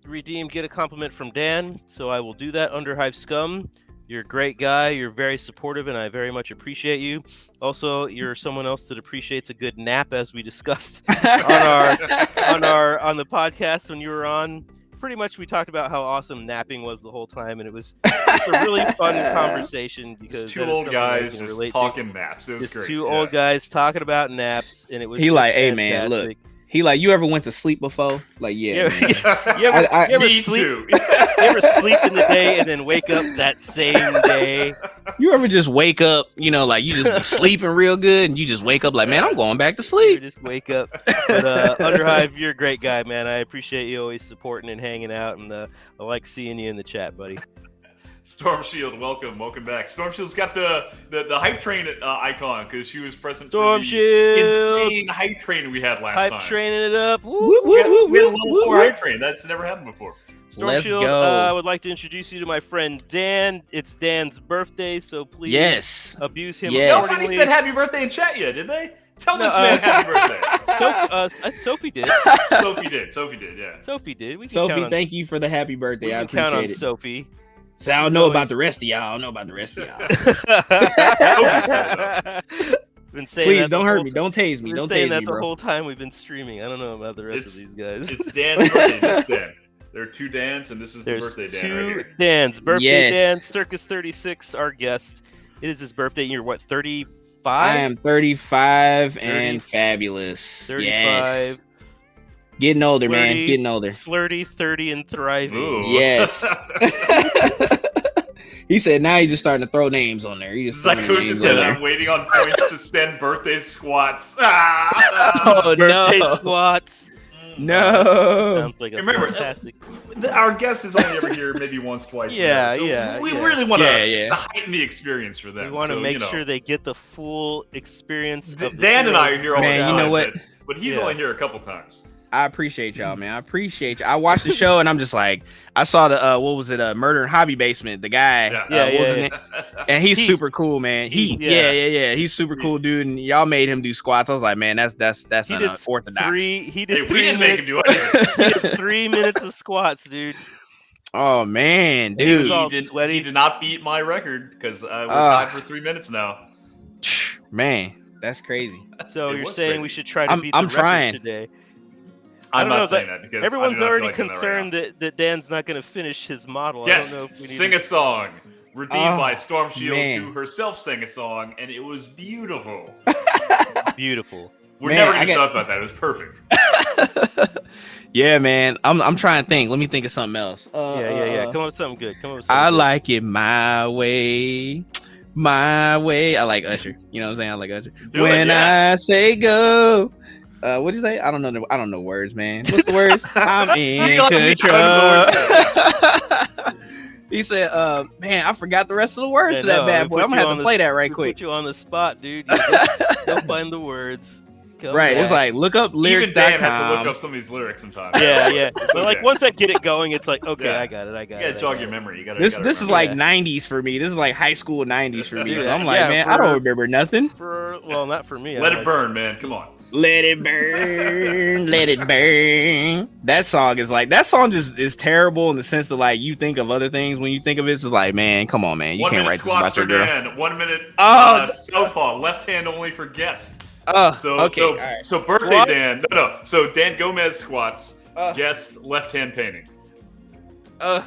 redeem, get a compliment from Dan. So I will do that, Underhive Scum. You're a great guy. You're very supportive, and I very much appreciate you. Also, you're someone else that appreciates a good nap, as we discussed on the podcast when you were on. Pretty much, we talked about how awesome napping was the whole time, and it was a really fun conversation because two old guys just talking naps. It was great. Two old guys talking about naps, and it was. He like, hey man, look. He like, you ever went to sleep before? Like, yeah. You ever sleep in the day and then wake up that same day? You ever just wake up, like you just be sleeping real good, and you just wake up like, man, I'm going back to sleep. You just wake up. But Underhive, you're a great guy, man. I appreciate you always supporting and hanging out, and I like seeing you in the chat, buddy. Storm Shield, welcome back. Storm Shield's got the hype train icon because she was present Storm for the Shield, insane hype train we had last hype time. training it up. Woo, Woo, We had a woo, level woo, 4 woo. hype train. That's never happened before. Storm Let's Shield, go. I would like to introduce you to my friend Dan. It's Dan's birthday, so please Yes. abuse him Yes. Nobody accordingly. said happy birthday in chat yet, did they? Tell No, this man happy birthday. Sophie did. Sophie did, yeah. Sophie did. We can Sophie, count on, thank you for the happy birthday. we I can count on appreciate it. Sophie. So I don't She's know about always- the rest of y'all. I don't know about the rest of y'all. Been saying Please that the don't hurt whole me. Don't tase me. We've Don't been saying tase that me, the bro. whole time we've been streaming. I don't know about the rest It's- of these guys. It's Dan's birthday. It's Dan. There are 2 Dans, and this is There's the birthday Dan two right here. Dans. Birthday Dan, Yes. Circuz36, our guest. It is his birthday. You're what, 35? I am 35 30, and fabulous. 35. Yes. Getting older, man. Flirty. Getting older. Flirty, 30, and thriving. Ooh. Yes. He said now he's just starting to throw names on there. He just throwing Psychosis names said, on I'm there. waiting on points to send birthday squats. Ah! Oh Birthday no. squats. No. Sounds like a Remember, fantastic. Our guest is only ever here maybe once, twice. Yeah, a year, so yeah, We yeah. really want Yeah. to heighten the experience for them. We want to so, make you know. sure they get the full experience. Of the Dan and I are here all Man, the time. you know what? But he's Yeah. only here a couple times. I appreciate y'all, man. I appreciate you. I watched the show and I'm just like, I saw the what was it? Murder in Hobby Basement. The guy, Yeah, wasn't it? And he's Heath. super cool, man. Heath, Yeah. He's super cool, dude. And y'all made him do squats. I was like, man, that's He did unorthodox. He Hey, did we 3 didn't make him minutes. do anything. He did 3 minutes of squats, dude. Oh man, He was dude. all He sweaty. did not beat my record because we're tied for 3 minutes now. Man, that's crazy. So It you're was saying crazy. we should try to I'm beat the record trying. today? I I'm don't know, not saying that because Everyone's I do not feel already like doing that right concerned now. that Dan's not going to finish his model. Yes, I don't know if we need sing a song. Redeemed Oh, by Storm Shield, man. who herself sang a song, and it was beautiful. Beautiful. We're Man, never I gonna got- shut up about that. It was perfect. Yeah, man. I'm trying to think. Let me think of something else. Yeah. Come up with something good. Come up with something I good. like it my way. My way. I like Usher. You know what I'm saying? I like Usher. Do it, when yeah. I say go. What do you say? I don't know words, man. What's the words? I'm in You like me, I control. He said, man, I forgot the rest of the words Yeah, to that no, bad we boy. put I'm gonna you have on to the play that right We quick. Put you on the spot, dude. Go find the words. Come Right. It's back. like look up Even Dan has to look lyrics.com. up some of these lyrics sometimes. Yeah. But like okay. once I get it going, it's like, okay, Yeah. I got it. You I gotta got jog it. your memory. You gotta. This gotta is remember. like Yeah. 90s for me. This is like high school 90s for me. Dude, So I'm like, yeah, man, I for- don't remember nothing. Well, not for me. Let I'm it burn, man. Come on. Let it burn, let it burn. That song just is terrible in the sense of like you think of other things when you think of it. It's just like, man, come on, man, you 1 can't minute write this squats about your for girl. Dan. 1 minute. Oh, southpaw, left hand only for guest. So okay, so all right. so birthday Squats? Dan. No. So Dan Gomez squats. Uh. Guest left hand painting. No.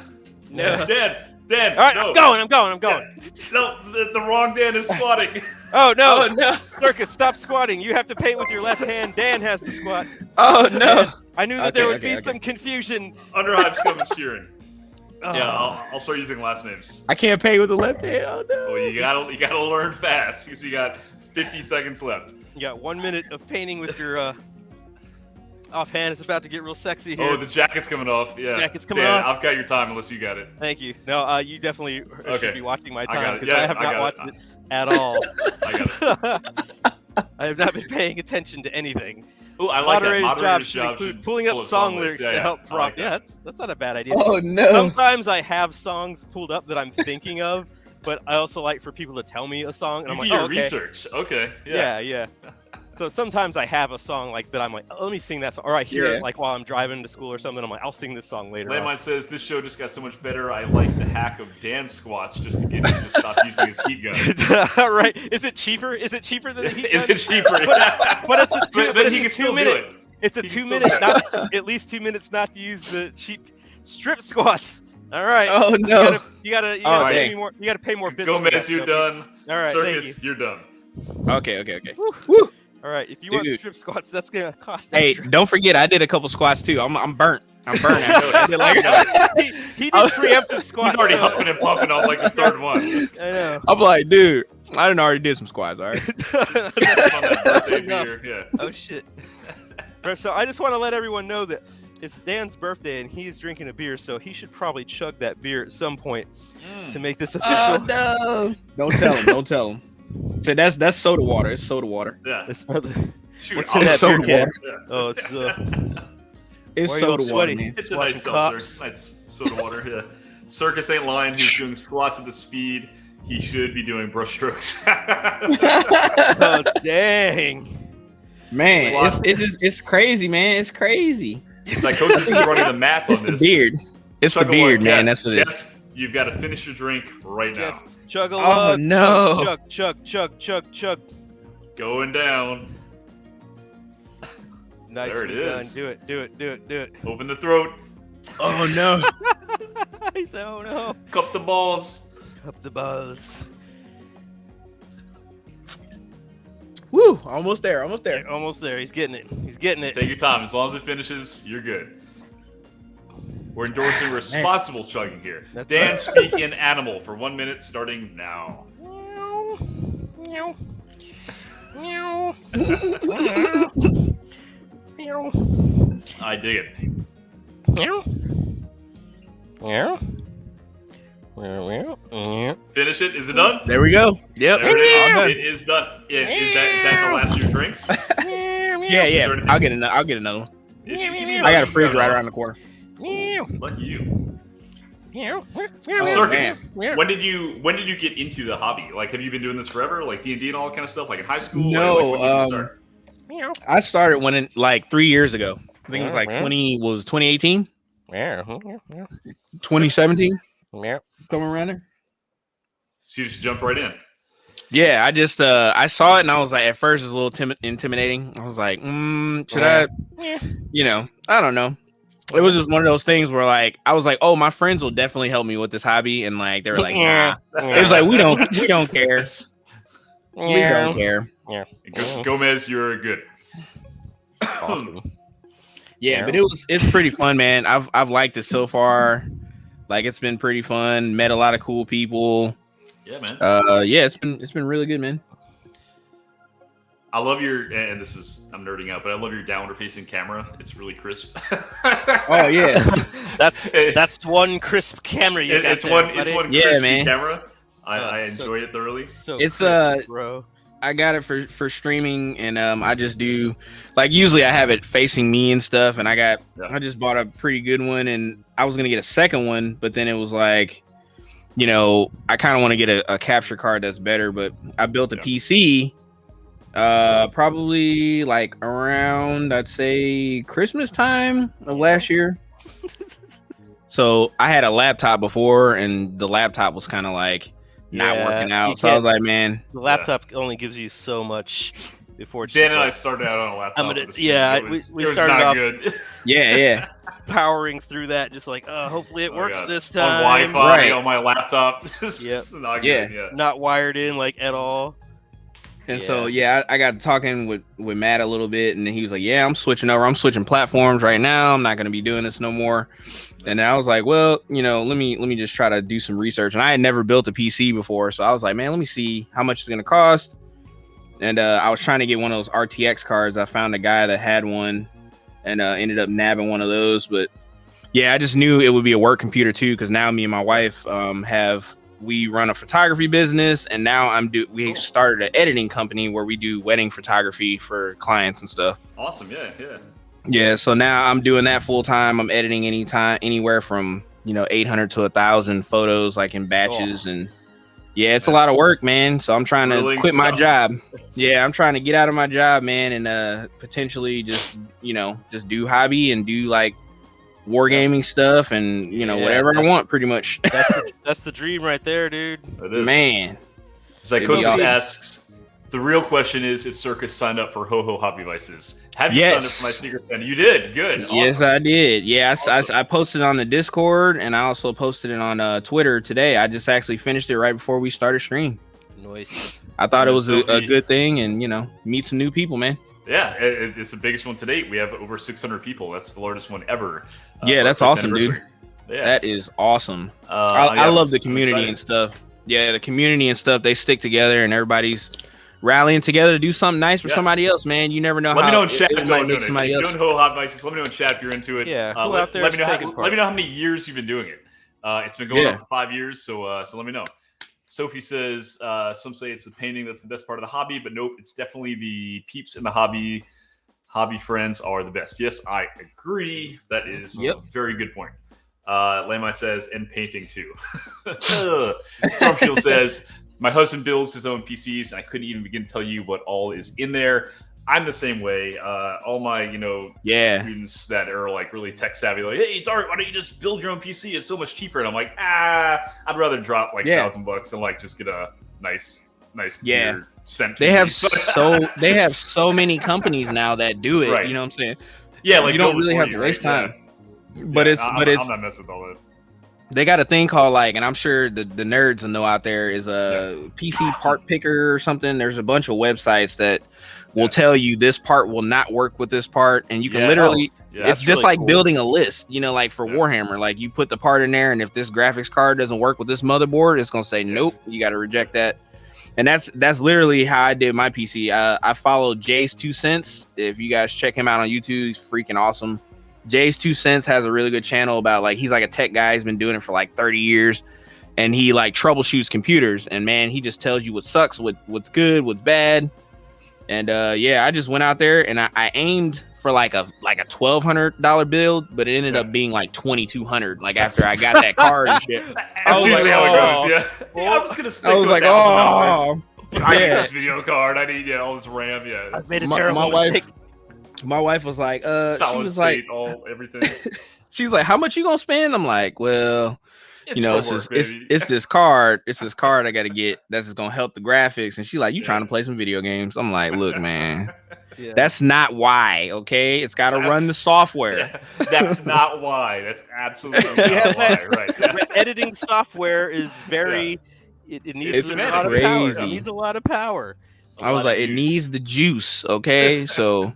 Dan. All right, no. I'm going. No, the wrong Dan is squatting. Oh no, Oh no! Circus, stop squatting. You have to paint with your left hand. Dan has to squat. Oh no! I knew that there would Okay, be some confusion. Underhives coming cheering. Oh. Yeah, I'll start using last names. I can't pay with the left hand. Oh no! Well, you gotta learn fast because you got 50 seconds left. You got 1 minute of painting with your offhand. It's about to get real sexy here. Oh, the jacket's coming off. Yeah, Jacket's coming Dan, off. I've got your time unless you got it. Thank you. No, you definitely Okay. should be watching my I got time it. because Yeah, I have I not got watched it. it at all. I got it. I have not been paying attention to anything. Oh, I like that. Moderator's job Moderator's should include should pulling up pull song lyrics to Yeah, help I prop. like Yeah, that. that's not a bad idea. Oh no! Sometimes I have songs pulled up that I'm thinking of, but I also like for people to tell me a song, and You I'm do like, your oh, okay. research. Okay. Yeah. So sometimes I have a song like that. I'm like, oh, let me sing that song, or I hear Yeah. it like while I'm driving to school or something. I'm like, I'll sing this song later. on. Landmine says this show just got so much better. I like the hack of Dan squats just to get him to stop using his heat gun. Right? Is it cheaper? Is it cheaper than the heat Is gun? it cheaper? But it's a two, but it's he a can still 2 minute. do it. It's a He can 2 still minute, do it. not at least 2 minutes, not to use the cheap strip squats. All right. Oh no! You gotta Oh, pay dang. me more. You gotta pay more bits. for Gomez, that, you're Sophie. done. All right, Circus, you're done. Okay. All right, if you want Dude. strip squats, that's gonna cost Hey, extra. don't forget, I did a couple squats too. I'm burnt. I'm burnt. I did like he did preemptive squats. He's already so- huffing and puffing on like the third one. I know. I'm like, dude, I done already did some squats. All right. On that birthday enough. beer, yeah. Oh shit. So I just want to let everyone know that it's Dan's birthday and he's drinking a beer, so he should probably chug that beer at some point to make this official. No. Don't tell him. Don't tell him. So that's soda water. It's soda water. Yeah. It's not the- Shoot, What's I'll in that soda beer can? water. Yeah. Oh, it's It's Why are you all soda water, sweaty? man. It's a Watching nice cops. seltzer. Nice soda water. Yeah. Circus ain't lying. He's doing squats at the speed he should be doing brushstrokes. oh dang. Man, it's crazy, man. It's crazy. Psychosis is running the math on It's the this. beard. It's the Chug a beard, lug, man. yes, That's what it is. yes, you've got to finish your drink right now. Just chug a Oh, lug. no. Chug. Going down. Nice. There it is. Done. Do it. Open the throat. Oh no. He said, "Oh no." Cup the balls. Up the buzz. Woo! Almost there. Almost there. Almost there. He's getting it. Take your time. As long as it finishes, you're good. We're endorsing responsible chugging here. That's Dan, right. speak in animal for 1 minute starting now. Meow. Meow. Meow. I dig it. Meow. Meow. Meow. Finish it. Is it done? There we go. Yep. There it All is. done. It is done. Yeah, is that the last of your drinks? Yeah. I'll get another one. I got a fridge right around the corner. Lucky you. Oh, Circus. man. When did you get into the hobby? Like, have you been doing this forever? Like D&D and all that kind of stuff? Like in high school? No, Like, when did you start? I started like 3 years ago. I think it was like 2018, 2017, coming around there. So you just jumped right in. Yeah, I just I saw it and I was like, at first it was a little intimidating. I was like, should I? I don't know. It was just one of those things where like I was like, oh, my friends will definitely help me with this hobby, and like they were like, nah. It was like we don't care. We don't care. Gomez, you're good. Yeah, but it's pretty fun, man. I've liked it so far. Like it's been pretty fun. Met a lot of cool people. Yeah, man. Yeah, it's been really good, man. I love your, and this is, I'm nerding out, but I love your downward facing camera. It's really crisp. Oh yeah, that's one crisp camera you got it's there, one buddy. crispy Yeah, man. camera. I so- enjoy it thoroughly. So It's, crisp, bro. I got it for streaming, and I just do like usually I have it facing me and stuff, and I just bought a pretty good one, and I was gonna get a second one, but then it was like, I kind of want to get a capture card that's better, but I built a PC. Probably like around I'd say Christmas time of last year. So I had a laptop before, and the laptop was kind of like not working out. So I was like, man, The laptop only gives you so much before it's Dan just and I like started out on a laptop. we it was started not off good. yeah. powering through that, just like, hopefully it works God. this On time. Wi-Fi Right. on my laptop. This Yep. is not Yeah. good. Yeah. Not wired in like at all. And so I got talking with Matt a little bit, and he was like, yeah, I'm switching over. I'm switching platforms right now. I'm not going to be doing this no more. And then I was like, well, let me just try to do some research. And I had never built a PC before, so I was like, man, let me see how much it's going to cost. And I was trying to get one of those RTX cards. I found a guy that had one, and ended up nabbing one of those. But yeah, I just knew it would be a work computer too, because now me and my wife we run a photography business, and now we started an editing company where we do wedding photography for clients and stuff. Awesome. Yeah. Yeah, so now I'm doing that full time. I'm editing anywhere from 800 to 1,000 photos, like in batches, and yeah, it's a lot of work, man. So I'm trying to quit my job. Yeah, I'm trying to get out of my job, man, and potentially just do hobby and do like wargaming stuff and whatever I want, pretty much. That's the dream right there, dude. It is. Man, Psychosis awesome. asks, the real question is if Circus signed up for Ho Ho Hobbyvices. Have you signed up for my secret fan? You did. Good. Yes, Awesome. I did. Yeah, Awesome. I posted on the Discord, and I also posted it on Twitter today. I just actually finished it right before we started stream. Nice. I thought it was a Sophie. good thing, and meet some new people, man. Yeah, it's the biggest one to date. We have over 600 people. That's the largest one ever. Yeah, for our that's fifth awesome, dude. anniversary. Yeah. That is awesome. Yeah, I love the I'm community excited. and stuff. Yeah, the community and stuff, they stick together, and everybody's rallying together to do something nice for Yeah. somebody else, man. You never know. Let how me know in chat it if might you're make doing it. somebody If you're else. doing Hobbyvices, let me know in chat if you're into it. Yeah, who let, out there let is me know taking how, part? let me know how many years you've been doing it. It's been going on Yeah. for 5 years, so let me know. Sophie says some say it's the painting that's the best part of the hobby, but nope, it's definitely the peeps in the hobby. Hobby friends are the best. Yes, I agree. That is a very good point. Lamai says, and painting too. Stormshield says, my husband builds his own PCs, and I couldn't even begin to tell you what all is in there. I'm the same way. All my, students that are like really tech savvy, like, hey, Dart, why don't you just build your own PC? It's so much cheaper. And I'm like, I'd rather drop like $1,000 and like just get a nice computer sent to They me. have so many companies now that do it. Right. You know what I'm saying? Yeah, like you don't really have to waste time. But I'm not messing with all that. They got a thing called like, and I'm sure the nerds will know out there is a PC part picker or something. There's a bunch of websites that will tell you this part will not work with this part, and you can literally it's just really like building a list, like for Warhammer. Like you put the part in there, and if this graphics card doesn't work with this motherboard, it's gonna say nope, you got to reject that. And that's literally how I did my PC. I followed Jay's 2 cents. If you guys check him out on YouTube, he's freaking awesome. Jay's 2 cents has a really good channel about like, he's like a tech guy. He's been doing it for like 30 years, and he like troubleshoots computers, and man, he just tells you what sucks, what's good, what's bad. And I just went out there and I aimed for like a $1,200 build, but it ended up being like $2,200. Like after I got that card and shit. That's usually how it goes. Yeah, I'm just gonna stick to $1,000. I need this video card. I need all this RAM. Yeah, I've made a terrible mistake. My wife was like, solid she was state, like, everything. She's like, how much you gonna spend? I'm like, well, it's this card. It's this card I gotta get. That's just gonna help the graphics. And she's like, you trying to play some video games? I'm like, look, man, that's not why. Okay, it's got to run the software. Yeah, that's not why. That's absolutely not why. Right? Yeah. Editing software is very. It needs a lot of power. It needs a lot of power. I was like, it needs the juice. Okay, so.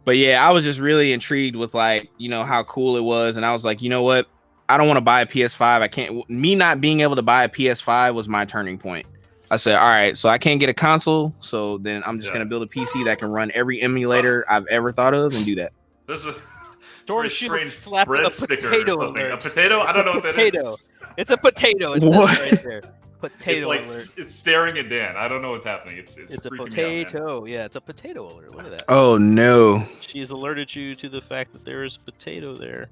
But yeah, I was just really intrigued with like, how cool it was. And I was like, you know what? I don't want to buy a PS5. Me not being able to buy a PS5 was my turning point. I said, all right, so I can't get a console. So then I'm just going to build a PC that can run every emulator I've ever thought of and do that. There's a strange bread sticker or something. A potato? I don't know what that is. It's a potato. It what? says right there. Potato alert. It's staring at Dan. I don't know what's happening. It's a potato. Yeah, it's a potato alert. Look at that. Oh no. She has alerted you to the fact that there is a potato there.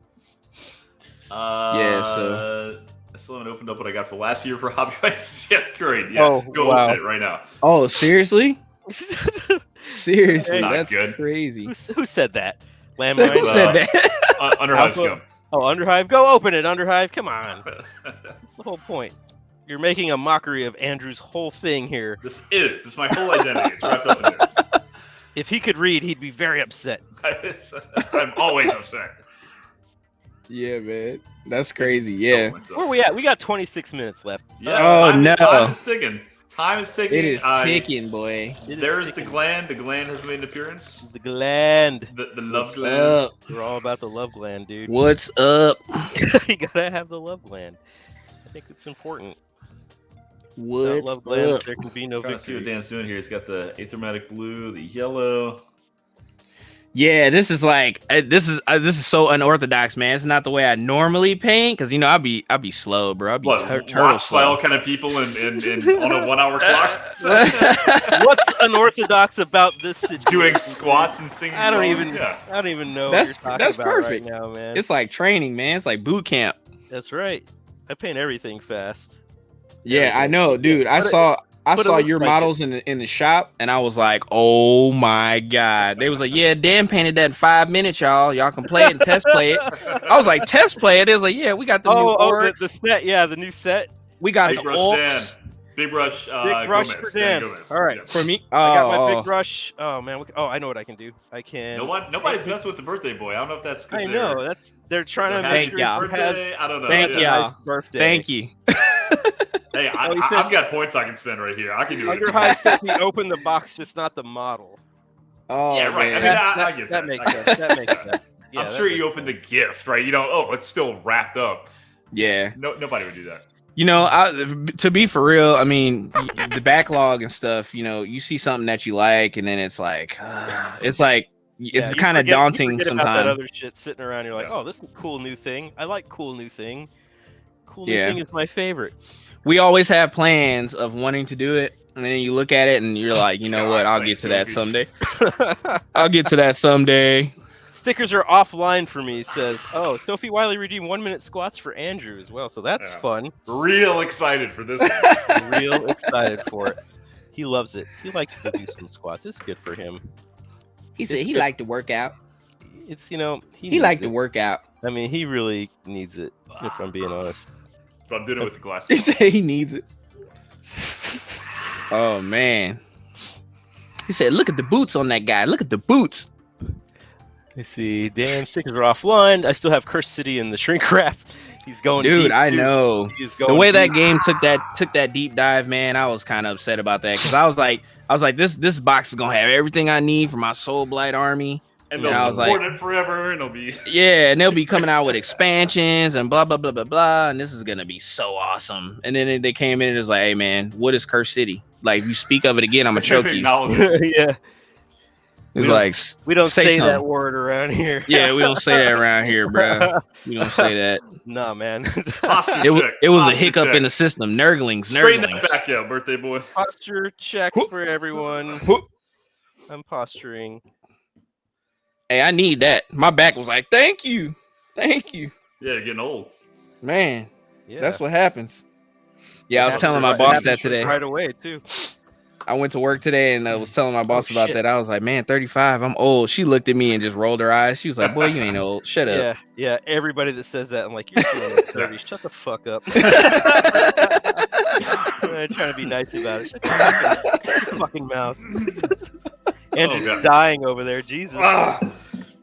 So I still haven't opened up what I got for last year for Hobbyvices. Yeah, great. Yeah, go open it right now. Oh, seriously? Seriously, that's good. Crazy. Who said that? Who said that? Underhive scum. Oh, Underhive, go open it, Underhive. Come on. That's the whole point. You're making a mockery of Andrew's whole thing here. This is my whole identity. It's wrapped up in this. If he could read, he'd be very upset. I'm always upset. Yeah, man. That's crazy. Yeah. Where are we at? We got 26 minutes left. Yeah. Time is ticking. Time is ticking. It is ticking, boy. There's the gland. The gland has made an appearance. The gland. The love gland. We're all about the love gland, dude. What's up? You gotta have the love gland. I think it's important. What's love gland, up? there can be no victory. See what Dan's doing here. He's got the athromatic blue, the yellow. Yeah, this is like this is so unorthodox, man. It's not the way I normally paint because I'll be slow, bro. I'll be turtle slow. Kind of people in on a 1 hour clock. What's unorthodox about this situation? Doing squats and singing. I don't even know. That's what you're talking about perfect right now, man. It's like training, man. It's like boot camp. That's right. I paint everything fast. Yeah, I know, dude. I saw your models in the shop, and I was like, "Oh my god!" They was like, "Yeah, Dan painted that in 5 minutes, y'all. Y'all can play it and test play it." I was like, "Test play it?" It was like, "Yeah, we got the new orcs. The set, the new set. We got the orcs." Big brush. Big brush Gomez, for Dan. All right, for me. I got my big brush. Oh man. I know what I can do. I can. Nobody's messing with the birthday boy. I don't know if that's. I know they're trying to make sure I don't know. Thank you. Nice birthday. Thank you. Hey, I've got points I can spend right here. I can do it. Underhive said he opened the box, just not the model. Oh, yeah, right. Man. I get that. That makes sense. That makes sense. Yeah, I'm sure you opened the gift, right? It's still wrapped up. Yeah. Nobody would do that. You know, to be for real, I mean, the backlog and stuff, you know, you see something that you like, and then it's like it's kind of daunting you forget sometimes. about that other shit sitting around. You're like, oh, this is a cool new thing. I like cool new thing. Cool new thing is my favorite. We always have plans of wanting to do it, and then you look at it and you're like, you know what? I'll get to that someday. I'll get to that someday. Stickers are offline for me. Says, oh, Sophie Wiley redeemed 1 minute squats for Andrew as well. So that's fun. Real excited for this one. Real excited for it. He loves it. He likes to do some squats. It's good for him. He said he liked to work out. It's, you know, he liked to work out. I mean, he really needs it, if I'm being honest. But I'm doing it with the glasses. He said he needs it. Oh, man. He said, look at the boots on that guy. Look at the boots. Let's see. Damn, stickers are offline. I still have Cursed City in the shrink wrap. He's going Dude, deep, I know. The way that game took that deep dive, man, I was kind of upset about that because I was like, this box is gonna have everything I need for my Soul Blight army. And they'll support it forever, and it'll be and they'll be coming out with expansions and blah blah blah blah blah, and this is gonna be so awesome. And then they came in and it was like, hey man, what is Cursed City? Like, if you speak of it again, I'm gonna choke you. Yeah. It's we don't say that word around here. Yeah, we don't say that around here, bro. We don't say that. Nah, man. It was a hiccup in the system. Nurglings. Straighten that back out, birthday boy. Posture check for everyone. I'm posturing. Hey, I need that. My back was like, thank you. Thank you. Yeah, you're getting old. Man, that's what happens. Yeah, I was telling my boss that today. Right away, too. I went to work today and I was telling my boss about that. I was like, man, 35, I'm old. She looked at me and just rolled her eyes. She was like, boy, you ain't old. Shut up. Yeah. Everybody that says that, I'm like, you're still in your 30s. Shut the fuck up. I'm trying to be nice about it. Shut your fucking mouth. Andrew's dying over there. Jesus. I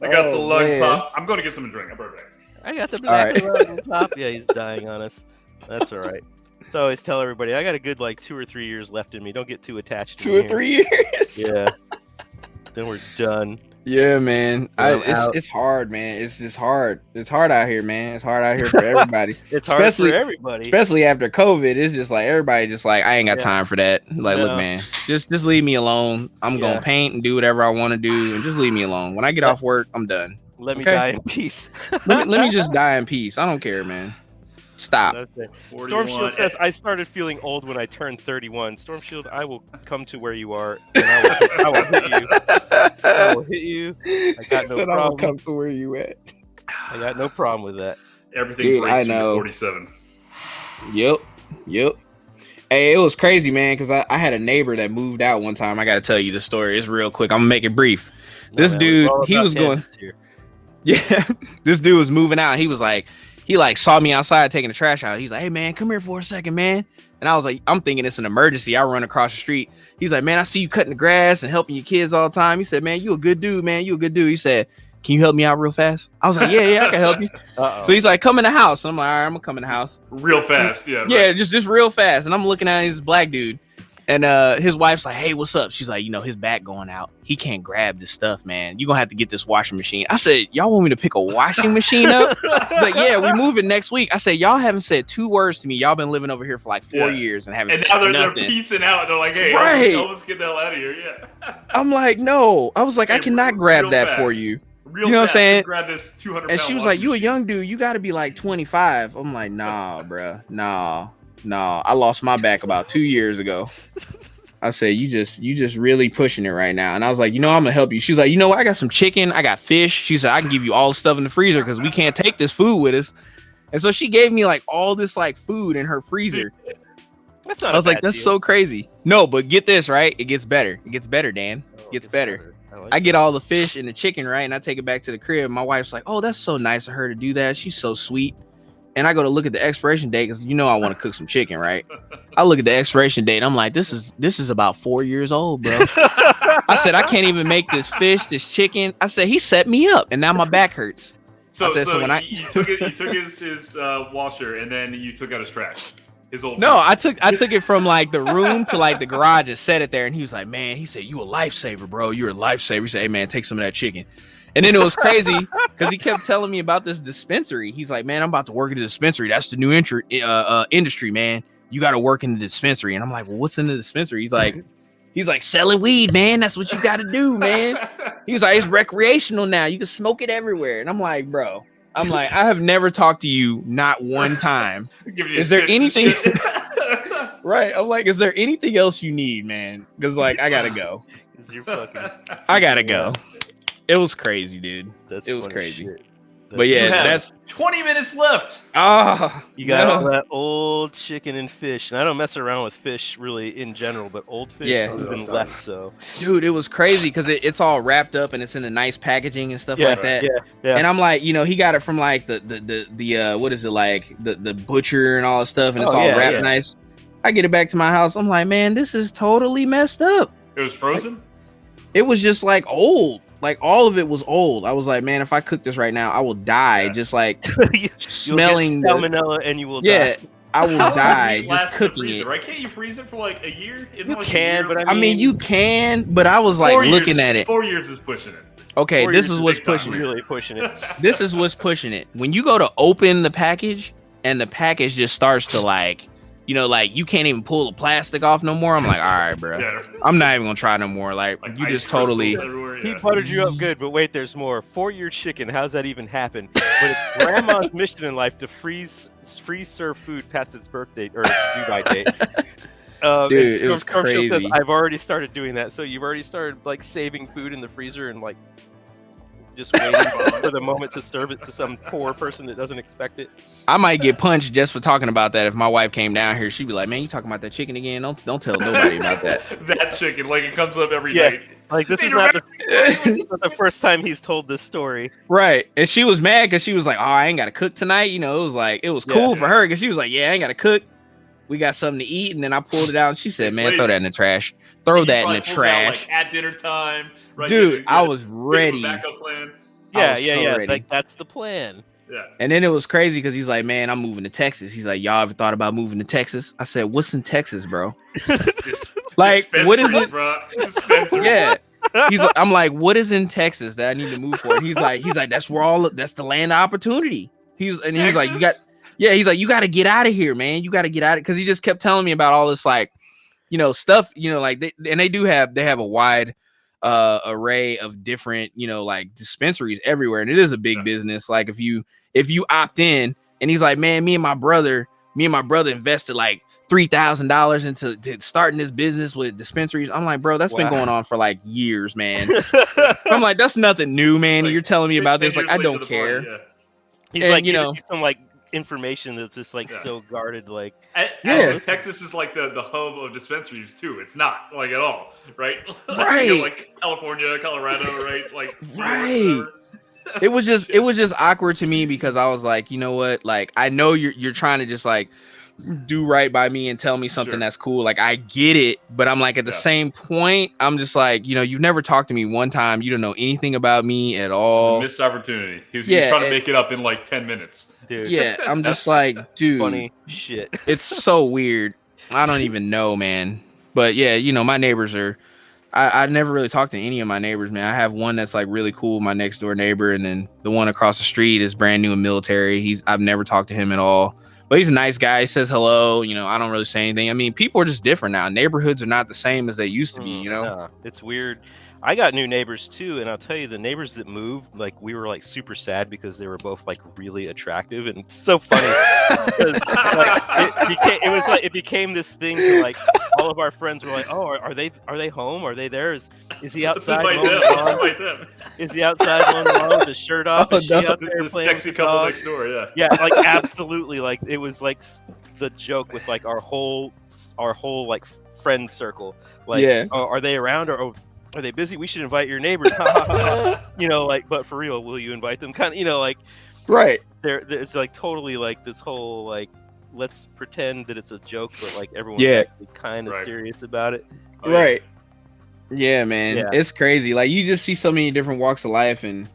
got the lung pop. I'm going to get some to drink. I'll be right back. I got the black lung pop. Yeah, he's dying on us. That's all right. So I always tell everybody, I got a good 2 or 3 years left in me. Don't get too attached to me. 2 or 3 years? Yeah. Then we're done. Yeah, man. It's hard, man. It's just hard. It's hard out here, man. It's hard out here for everybody. It's hard for everybody. Especially after COVID. It's just like everybody just like, I ain't got time for that. Like, look, man, just leave me alone. I'm going to paint and do whatever I want to do and just leave me alone. When I get off work, I'm done. Let me die in peace. let me just die in peace. I don't care, man. Stop. Storm Shield says, I started feeling old when I turned 31. Storm Shield, I will come to where you are and I will hit you. I will hit you. I got no problem. I will come to where you at. I got no problem with that. Everything breaks you 47. Yep. Hey, it was crazy, man, because I had a neighbor that moved out one time. I got to tell you the story. It's real quick. I'm going to make it brief. This dude, he was going... Yeah, this dude was moving out. He was like... He saw me outside taking the trash out. He's like, hey, man, come here for a second, man. And I was like, I'm thinking it's an emergency. I run across the street. He's like, man, I see you cutting the grass and helping your kids all the time. He said, man, you a good dude, man. You a good dude. He said, can you help me out real fast? I was like, yeah, I can help you. So he's like, come in the house. And I'm like, all right, I'm going to come in the house. Real fast, yeah. Right. Yeah, just real fast. And I'm looking at this black dude. And his wife's like, hey, what's up? She's like, his back going out. He can't grab this stuff, man. You're going to have to get this washing machine. I said, y'all want me to pick a washing machine up? He's like, yeah, we move it next week. I said, y'all haven't said 2 words to me. Y'all been living over here for 4 years and haven't said nothing. And now they're piecing out. They're like, hey, let's get the hell out of here. Yeah. I'm like, no. I was like, I cannot grab that for you. You know what I'm saying? Grab this 200 and she was like, you a young dude. You got to be 25. I'm like, nah, bro. Nah. I lost my back about 2 years ago. I said, you just really pushing it right now. And I was like, I'm gonna help you. She's like, you know what? I got some chicken, I got fish. She said, I can give you all the stuff in the freezer because we can't take this food with us. And so she gave me all this food in her freezer. That's not. I was like, that's so crazy. No, but get this, right? It gets better. It gets better, Dan. It gets better. I get all the fish and the chicken, right? And I take it back to the crib. My wife's like, oh, that's so nice of her to do that. She's so sweet. And I go to look at the expiration date because I want to cook some chicken, right? I look at the expiration date and I'm like, this is about 4 years old, bro. I said, I can't even make this fish, this chicken. I said, he set me up and now my back hurts. So when you took his washer and then you took out his trash. His old No, I took it from the room to the garage and set it there. And he was like, man, he said, you a lifesaver, bro. You're a lifesaver. He said, hey man, take some of that chicken. And then it was crazy because he kept telling me about this dispensary. He's like, man, I'm about to work in the dispensary. That's the new industry, man. You got to work in the dispensary. And I'm like, well, what's in the dispensary? He's like selling weed, man. That's what you got to do, man. He was like, it's recreational now. You can smoke it everywhere. And I'm like, bro, I have never talked to you not one time. Is there anything? Right. I'm like, is there anything else you need, man? Because like, I gotta go. I gotta go. It was crazy, dude. It was crazy. Shit. But yeah, that's 20 minutes left. You got all that old chicken and fish, and I don't mess around with fish really in general, but old fish even less so. Dude, it was crazy because it's all wrapped up and it's in a nice packaging and stuff like that. Yeah. And I'm like, he got it from like the what is it, like the butcher and all that stuff, and it's all wrapped nice. I get it back to my house. I'm like, man, this is totally messed up. It was frozen. It was just like old. Like all of it was old. I was like, man, if I cook this right now, I will die. Just like smelling salmonella, and you will die. I will die just cooking it. Right? Can't you freeze it for like a year? You can, but I mean, you can. But I was like looking at it. 4 years is pushing it. Okay, this is what's pushing it. Really pushing it. This is what's pushing it. When you go to open the package, and the package just starts to like. Like you can't even pull the plastic off no more. I'm like, all right, bro. Yeah. I'm not even gonna try no more. Like you just totally. He buttered you up good, but wait, there's more. 4-year chicken. How's that even happen? But it's grandma's mission in life to freeze serve food past its birthday or its due by date. Dude, it was crazy. Says, I've already started doing that. So you've already started like saving food in the freezer and like just waiting for the moment to serve it to some poor person that doesn't expect it. I might get punched just for talking about that. If my wife came down here, she'd be like, man, you talking about that chicken again? Don't tell nobody about that. That chicken, like it comes up every night. Like this is not the first time he's told this story. Right. And she was mad because she was like, oh, I ain't got to cook tonight. It was like, it was cool for her because she was like, yeah, I ain't got to cook. We got something to eat. And then I pulled it out and she said, man, throw that in the trash. Throw that in the trash. Out, like, at dinner time. Right, dude, I was ready. Backup plan. Yeah. Like that's the plan. Yeah. And then it was crazy because he's like, man, I'm moving to Texas. He's like, y'all ever thought about moving to Texas? I said, what's in Texas, bro? Like, what is it? Bro. Yeah. I'm like, what is in Texas that I need to move for? And he's like, that's the land of opportunity. He's like, you got to get out of here, man. You got to get out of it. Cause he just kept telling me about all this, like, stuff, like they have a wide array of different, like dispensaries everywhere. And it is a big business. Like if you opt in, and he's like, man, me and my brother invested like $3,000 into starting this business with dispensaries. I'm like, bro, that's been going on for like years, man. I'm like, that's nothing new, man. Like, you're telling me about this. Like, I don't care. Party, He's and, like, some like information that's just like so guarded. Like, Texas is like the hub of dispensaries too. It's not like at all, right? Right. Like California, Colorado, right? Like, right. It was just awkward to me because I was like, you know what? Like, I know you're trying to just like do right by me and tell me something that's cool. Like, I get it, but I'm like, at the same point, I'm just like, you've never talked to me one time. You don't know anything about me at all. It was a missed opportunity. He was trying to make it up in like 10 minutes. Dude. Yeah, I'm just like, dude. Funny shit. It's so weird. I don't even know, man. But yeah, my neighbors are. I never really talked to any of my neighbors, man. I have one that's like really cool, my next door neighbor, and then the one across the street is brand new in military. I've never talked to him at all. But he's a nice guy. He says hello. I don't really say anything. I mean, people are just different now. Neighborhoods are not the same as they used to be, It's weird. I got new neighbors too, and I'll tell you, the neighbors that moved, like, we were like super sad because they were both like really attractive, and it's so funny because like it became this thing to, like, all of our friends were like, oh, are they home? Are they there? Is he outside? Is he outside mowing the lawn with his shirt off? Is she out there the playing sexy couple next door? Yeah. Yeah, like absolutely. Like, it was like the joke with like our whole like friend circle. Like, are they around or? Are they busy? We should invite your neighbors. Like, but for real, will you invite them? Kind of, like, right. It's like totally like this whole like, let's pretend that it's a joke, but like everyone's actually kind of serious about it. Right. Yeah, man. Yeah. It's crazy. Like, you just see so many different walks of life, and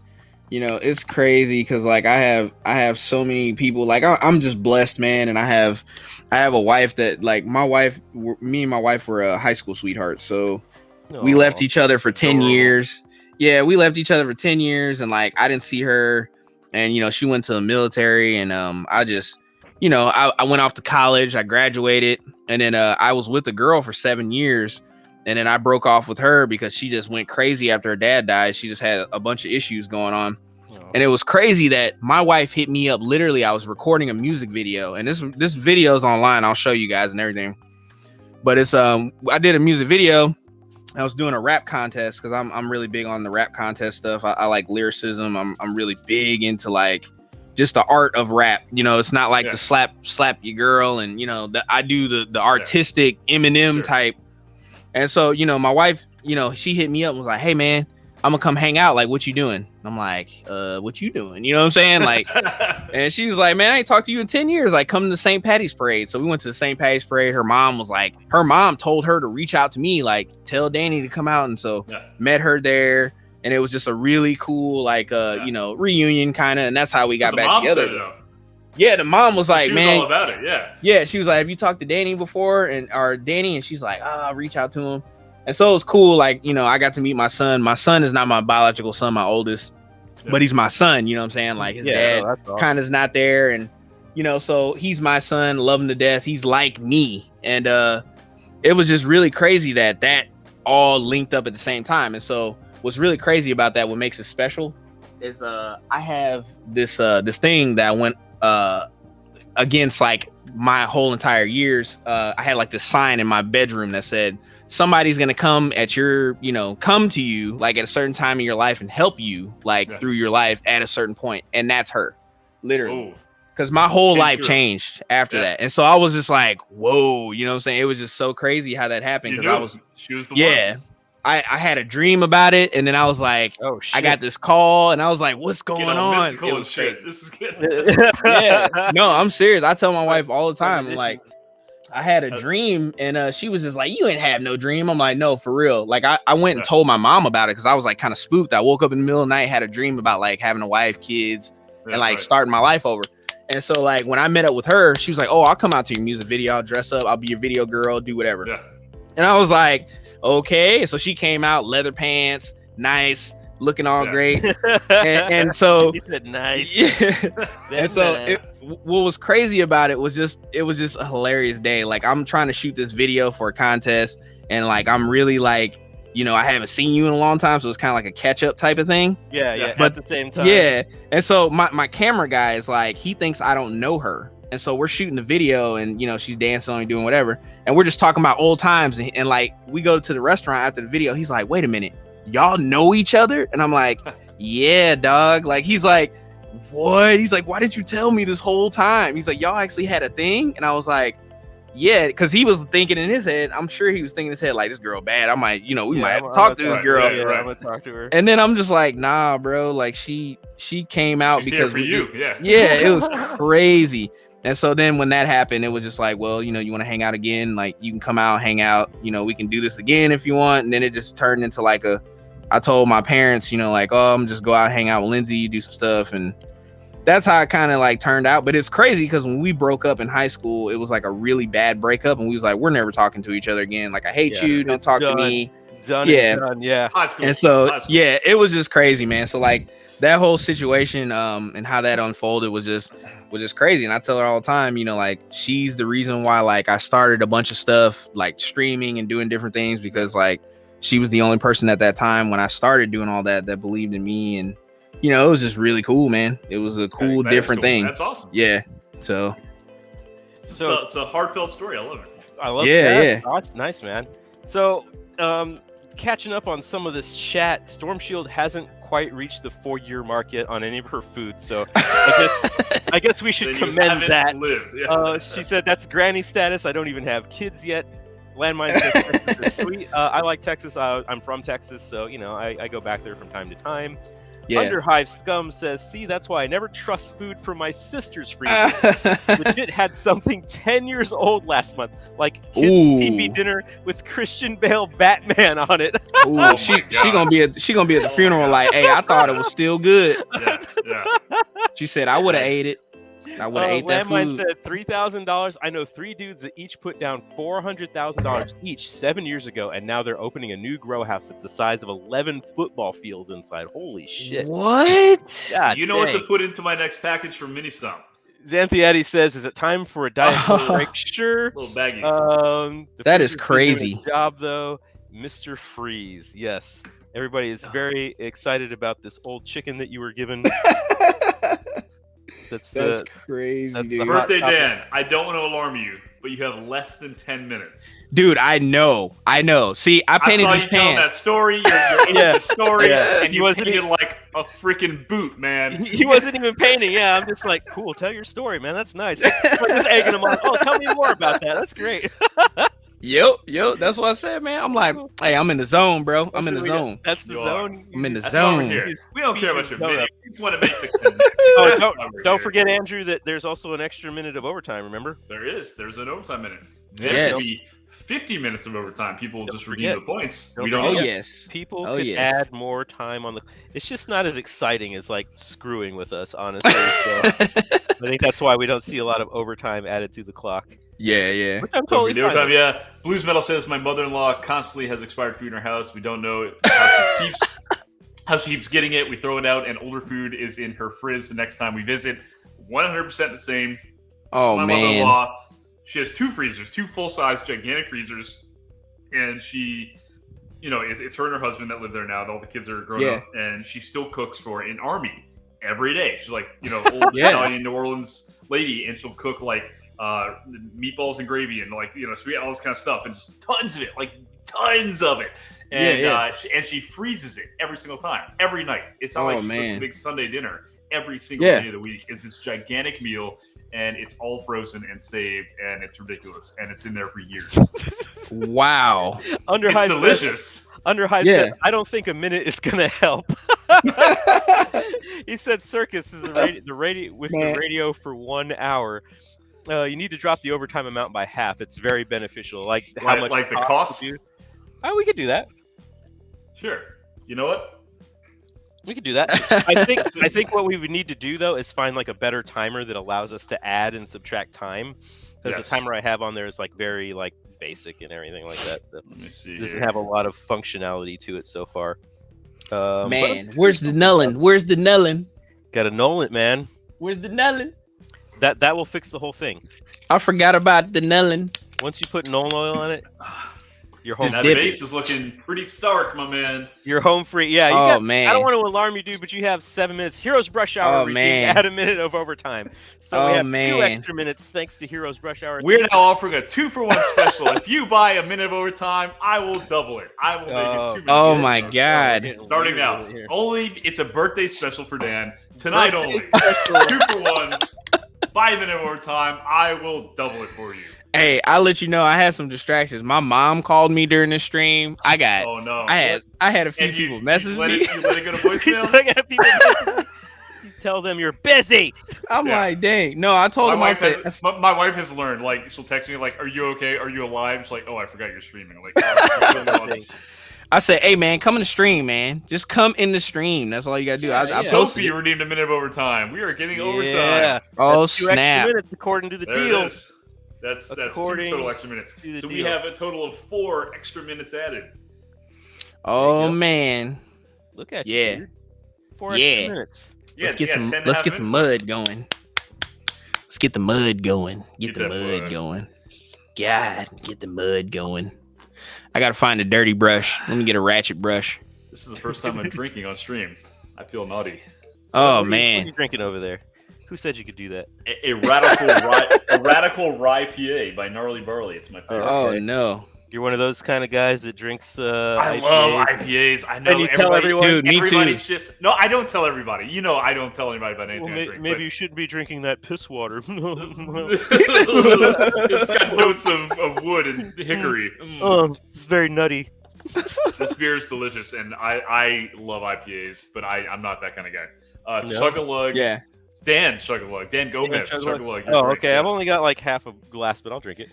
it's crazy because like I have so many people. Like, I'm just blessed, man, and I have a wife that, like, me and my wife were high school sweethearts, so. We left each other for 10 years. we left each other for 10 years, and like I didn't see her, and she went to the military, and I just, I went off to college, I graduated, and then I was with a girl for 7 years, and then I broke off with her because she just went crazy after her dad died. She just had a bunch of issues going on. And it was crazy that my wife hit me up. Literally, I was recording a music video, and this video is online. I'll show you guys and everything. But it's I did a music video. I was doing a rap contest because I'm really big on the rap contest stuff. I like lyricism. I'm really big into like just the art of rap. It's not like the slap your girl, and I do the artistic Eminem type. And so my wife, she hit me up and was like, "Hey man, I'm gonna come hang out. Like, what you doing?" I'm like, what you doing? You know what I'm saying? Like, and she was like, "Man, I ain't talked to you in 10 years. Like, come to the St. Patty's parade." So we went to the St. Patty's parade. Her mom told her to reach out to me, like, tell Danny to come out. And so met her there. And it was just a really cool, like, reunion kind of. And that's how we got back together. Yeah, the mom was like, she was "Man, all about it." Yeah, she was like, "Have you talked to Danny before?" Or Danny? And she's like, "I'll reach out to him." And so it was cool. Like, I got to meet my son. My son is not my biological son, my oldest, but he's my son. You know what I'm saying? Like, his dad kind of is not there. And, so he's my son, love him to death. He's like me. And it was just really crazy that all linked up at the same time. And so what's really crazy about that, what makes it special, is I have this thing that went against like my whole entire years. I had like this sign in my bedroom that said, somebody's gonna come to you like at a certain time in your life and help you like through your life at a certain point, and that's her, literally. Because my whole life changed after that, and so I was just like, whoa, you know what I'm saying? It was just so crazy how that happened. Because she was the one. I had a dream about it, and then I was like, oh shit. I got this call, and I was like, what's going on? It was shit. This is good. No, I'm serious. I tell my wife all the time, I'm like, I had a dream, and she was just like, "You ain't have no dream." I'm like, "No, for real." Like I went and told my mom about it because I was like kind of spooked. I woke up in the middle of the night, had a dream about like having a wife, kids, and like starting my life over. And so like when I met up with her, she was like, "Oh, I'll come out to your music video. I'll dress up. I'll be your video girl. Do whatever." Yeah. And I was like, "Okay." So she came out, leather pants, nice, looking all great, and so he said nice. Yeah. And so what was crazy about it was just a hilarious day. Like, I'm trying to shoot this video for a contest, and like I'm really like, I haven't seen you in a long time, so it's kind of like a catch up type of thing. Yeah. But at the same time, and so my camera guy is like, he thinks I don't know her. And so we're shooting the video, and she's dancing and doing whatever, and we're just talking about old times, and like we go to the restaurant after the video. He's like, "Wait a minute, y'all know each other?" And I'm like, "Yeah, dog." Like, he's like, "What?" He's like, "Why didn't you tell me this whole time?" He's like, "Y'all actually had a thing?" And I was like, "Yeah," because he was thinking in his head, I'm sure he was thinking in his head, like, this girl bad. I might, we might have to talk to this girl. I'm gonna talk to her. And then I'm just like, nah, bro. Like, she came out because for you. Yeah, it was crazy. And so then when that happened, it was just like, well, you want to hang out again? Like, you can come out, hang out. We can do this again if you want. And then it just turned into like I told my parents, like, oh, I'm just go out, hang out with Lindsay, do some stuff. And that's how it kind of like turned out. But it's crazy because when we broke up in high school, it was like a really bad breakup. And we was like, we're never talking to each other again. Like, I hate you. Don't talk to me. Done. Yeah. And so, it was just crazy, man. So like that whole situation and how that unfolded was just crazy. And I tell her all the time, like, she's the reason why like I started a bunch of stuff like streaming and doing different things, because like she was the only person at that time when I started doing all that believed in me. And it was just really cool, man. It was a cool, different thing. That's awesome. Yeah. So it's a heartfelt story. I love it. I love that. Yeah. Oh, that's nice, man. So catching up on some of this chat, Storm Shield hasn't quite reached the 4-year mark yet on any of her food, so I guess we should commend that. She said that's granny status. I don't even have kids yet. Landmine says Texas is sweet. I like Texas. I'm from Texas, so I go back there from time to time. Yeah. Underhive Scum says, "See, that's why I never trust food from my sister's freezer. Legit had something 10 years old last month, like kids' TV dinner with Christian Bale Batman on it." Ooh, she gonna be at the funeral like, "Hey, I thought it was still good." Yeah. She said, "I would have ate it." I would have ate that Landmine food. said $3,000. I know 3 dudes that each put down $400,000 each 7 years ago, and now they're opening a new grow house that's the size of 11 football fields inside. Holy shit! What? God You know what dang. to put into my next package from Mini Stump. Xanthiati says, "Is it time for a diet Coke break?" Sure. Little baggy. The That is freezer's been doing crazy. its job though, Mr. Freeze. Yes, everybody is very excited about this old chicken that you were given. That's crazy, that's the dude. hot Birthday topic. Dan, I don't want to alarm you, but you have less than 10 minutes. Dude, I know. See, I I painted saw these you telling that pants. story. You're into Yeah. the story, Yeah. and He you wasn't painted like a freaking boot, man. He wasn't even painting. Yeah, I'm just like, cool. Tell your story, man. That's nice. Like, just egging him on. Oh, tell me more about that. That's great. Yep. That's what I said, man. I'm like, hey, I'm in the zone, bro. I'm in the That's what we got. zone. That's the You are. zone. I'm in the That's why we're zone. here. We don't care about your Features video. donut. We just want to make the connection. Oh, That's why we're Don't here. forget, Andrew, that there's also an extra minute of overtime. Remember? There's an overtime minute. There's Yes. going to be 50 minutes of overtime. People will Don't just redeem forget. the points. Don't We don't Oh know. forget. yes. People Oh, could yes. add more time on the. It's just not as exciting as like screwing with us, honestly. So I think that's why we don't see a lot of overtime added to the clock. yeah. Which I'm So totally video fine time, with. yeah. Blues Metal says my mother-in-law constantly has expired food in her house. We don't know how she keeps getting it. We throw it out, and older food is in her fridge the next time we visit. 100% the same. Oh My man. mother-in-law, she has 2 freezers, 2 full-size gigantic freezers, and she, it's her and her husband that live there now. All the kids are grown Yeah. up, and she still cooks for an army every day. She's like, old Yeah. Italian New Orleans lady, and she'll cook like meatballs and gravy and like sweet, all this kind of stuff, and just tons of it, like tons of it. And Yeah. she freezes it every single time, every night. It's not like she cooks a man. big Sunday dinner. Every single Yeah. day of the week is this gigantic meal, and it's all frozen and saved, and it's ridiculous, and it's in there for years. Wow. Underhype It's delicious. Underhype Yeah. said, I don't think a minute is gonna help. He said Circus is the radio with Man. the radio for 1 hour. You need to drop the overtime amount by half. It's very beneficial. Like how much like the it cost? to do. Oh, we could do that. Sure. You know what? We could do that. I think what we would need to do though is find like a better timer that allows us to add and subtract time. Because Yes. the timer I have on there is like very like basic and everything like that. So Let me see. it doesn't here. have a lot of functionality to it so far. Man, where's the nullin? Where's the nullin? Got to null it, man. Where's the nullin? That will fix the whole thing. I forgot about the nullin. Once you put null oil on it, you're home. Just That dip base is looking pretty stark, my man. You're home free. Yeah. You Oh, got, man. I don't want to alarm you, dude, but you have 7 minutes. Heroes Brush Hour. Oh, redeemed man. Add a minute of overtime. So we Oh, have 2 man. extra minutes thanks to Heroes Brush Hour. We're now offering a 2-for-1 special. If you buy a minute of overtime, I will double it. I will make it 2 minutes. Oh of my overtime. God. Starting now. Here. Only it's a birthday special for Dan. Tonight Birthday only. special. 2-for-1. Buy a minute of overtime. I will double it for you. Hey, I'll let you know I had some distractions. My mom called me during the stream. I had a few And people you message let me. it go to voicemail? Look at people. You tell them you're busy. I'm Yeah. like, dang. No, I told My him I wife, said my wife has learned. Like, she'll text me like, "Are you okay? Are you alive?" She's like, "Oh, I forgot you're streaming." Like, oh, I said, hey man, come in the stream, man. Just come in the stream. That's all you gotta do. I posted Sophie it. redeemed a minute of overtime. We are getting overtime. Yeah. Oh That's 2 extra snap. minutes according to the There deal. it is. That's 2 According total extra minutes. to the So we deal. have a total of 4 extra minutes added. Oh There you go. man. Look at Yeah. you. Dude. 4 Yeah. extra minutes. Yeah, Let's get yeah, some 10 and a let's half get some minutes. mud going. Let's get the mud going. Get Get the that mud mud. going. God, get the mud going. I gotta find a dirty brush. Let me get a ratchet brush. This is the first time I'm drinking on stream. I feel naughty. Oh What are you man. drinking over there? Who said you could do that? A radical rye PA by Gnarly Barley. It's my favorite. Oh Okay. no. You're one of those kind of guys that drinks. I IPAs. love IPAs. I know. And you tell everyone, Dude, me too. everybody's just no. I don't tell everybody. I don't tell anybody about anything. Well, I drink, maybe but- you shouldn't be drinking that piss water. It's got notes of wood and hickory. Oh, it's very nutty. This beer is delicious, and I love IPAs, but I'm not that kind of guy. No? Chug-a-lug. Yeah. Dan Chug-a-lug. Dan Gomez. Chug-a-lug. Chug-a-lug. Oh, okay. I've only got like half a glass, but I'll drink it.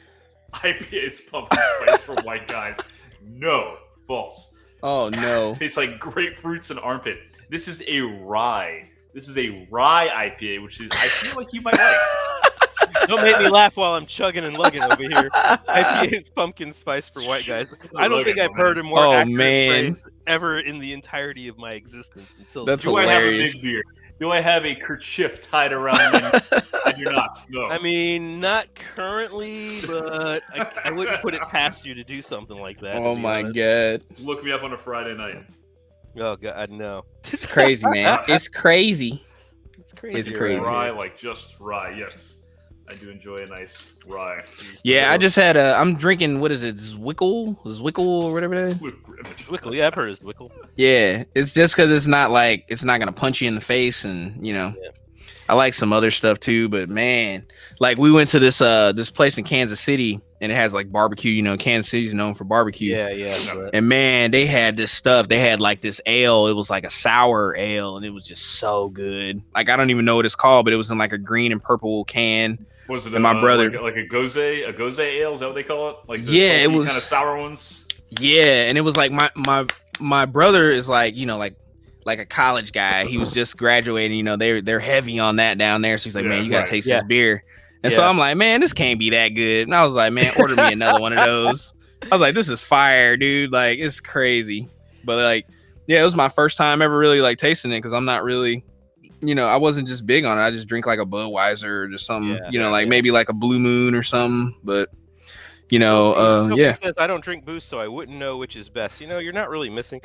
IPA's pumpkin spice for white guys. No, false. Oh no. Tastes like grapefruits and armpit. This is a rye This is a rye IPA, which is I feel like you might like. Don't make me laugh while I'm chugging and lugging over here. IPA is pumpkin spice for white guys. I don't think I've heard a more accurate phrase ever in the entirety of my existence until. That's Do hilarious. I have a big beard? Do I have a kerchief tied around me? I do not. No. I mean, not currently, but I wouldn't put it past you to do something like that. Oh my god! Look me up on a Friday night. Oh god, no. It's crazy, man. It's crazy. It's crazy. It's crazy. Rye, like just rye. Yes. I do enjoy a nice rye. Yeah, I just had I'm drinking, what is it, Zwickle or whatever it is? Zwickle, yeah, I've heard of Zwickle. Yeah, it's just because it's not gonna punch you in the face, and I like some other stuff too. But man, like we went to this place in Kansas City, and it has like barbecue. Kansas City's known for barbecue. Yeah. And man, they had this stuff. They had like this ale. It was like a sour ale, and it was just so good. Like I don't even know what it's called, but it was in like a green and purple can. Was it and my brother like a gose ale? Is that what they call it? Like the it was kind of sour ones. Yeah, and it was like my brother is like like a college guy. He was just graduating. They're heavy on that down there. So he's like, man, you gotta taste this beer. And so I'm like, man, this can't be that good. And I was like, man, order me another one of those. I was like, this is fire, dude. Like it's crazy. But like, yeah, it was my first time ever really like tasting it because I'm not really. I wasn't just big on it. I just drink like a Budweiser or just something, maybe like a Blue Moon or something. But, says I don't drink booze, so I wouldn't know which is best. You're not really missing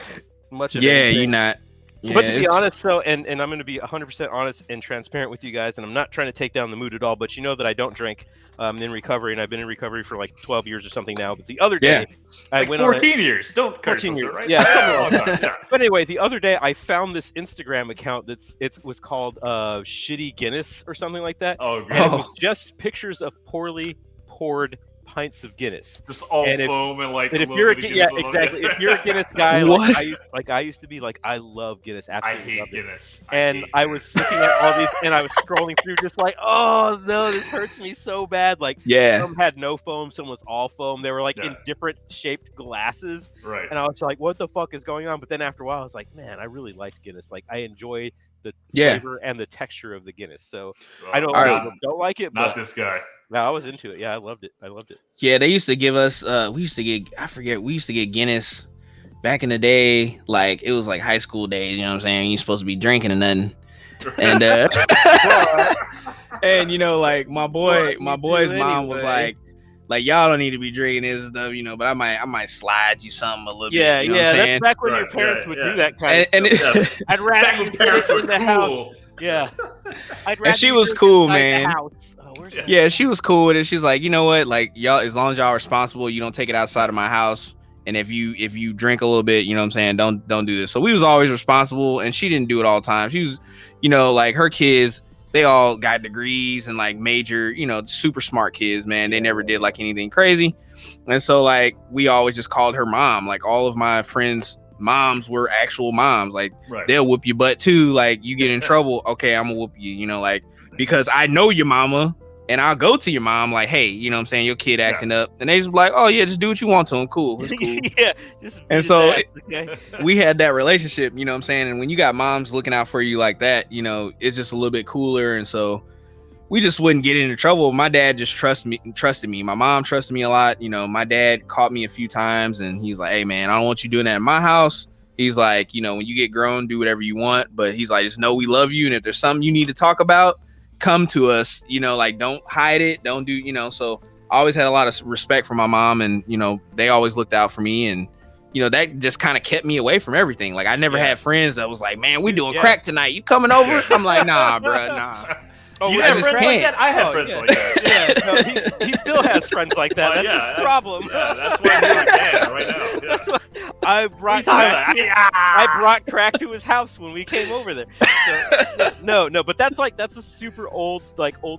much of anything. You're not. Yeah, but to be honest, and I'm going to be 100% honest and transparent with you guys, and I'm not trying to take down the mood at all, but you know that I don't drink in recovery, and I've been in recovery for like 12 years or something now. But the other day, I went 14 years. Don't 14 years, right? Yeah. But anyway, the other day I found this Instagram account it was called Shitty Guinness or something like that. Oh, and it was just pictures of poorly poured pints of Guinness, just all foam and like. And if you're exactly. If you're a Guinness guy, like I used to be, like I love Guinness. Absolutely, I hate Guinness. I was looking at all these, and I was scrolling through, just like, oh no, this hurts me so bad. Like, some had no foam, some was all foam. They were like in different shaped glasses, right? And I was like, what the fuck is going on? But then after a while, I was like, man, I really liked Guinness. Like, I enjoy the flavor and the texture of the Guinness. So I don't like it. Not this guy. No, I was into it. Yeah, I loved it. Yeah, they used to give us we used to get Guinness back in the day. Like it was like high school days, you know what I'm saying? You're supposed to be drinking and nothing. And and like my boy's mom was like y'all don't need to be drinking this stuff, but I might slide you something a little bit. Yeah, you know what I'm saying? That's back when your parents would do that kind of stuff. I'd rather you put it in the house. Yeah. And she was cool, man. Yeah, she was cool with it. She's like, you know what? Like y'all, as long as y'all are responsible, you don't take it outside of my house. And if you drink a little bit, you know what I'm saying, don't do this. So we was always responsible, and she didn't do it all the time. She was, like her kids, they all got degrees and like major, super smart kids, man. They never did like anything crazy. And so like we always just called her mom. Like all of my friends' moms were actual moms. Like they'll whoop your butt too. Like you get in trouble, okay, I'm gonna whoop you, because I know your mama. And I'll go to your mom like, hey, you know what I'm saying, your kid acting up. And they just be like, oh, yeah, just do what you want to him. Cool. It's cool. And so we had that relationship, you know what I'm saying? And when you got moms looking out for you like that, it's just a little bit cooler. And so we just wouldn't get into trouble. My dad just trusted me. My mom trusted me a lot. My dad caught me a few times, and he's like, hey, man, I don't want you doing that in my house. He's like, when you get grown, do whatever you want. But he's like, just know we love you. And if there's something you need to talk about, come to us, like don't hide it, don't do, so I always had a lot of respect for my mom, and they always looked out for me, and that just kind of kept me away from everything. Like I never had friends that was like, man, we doing crack tonight, you coming over? I'm like, nah, bro, nah. Oh, you have friends like that? I had friends like that. Yeah, no, he still has friends like that. That's his problem. That's why I'm like that right now. Yeah. That's why I brought crack to his house when we came over there. So, no, but that's a super old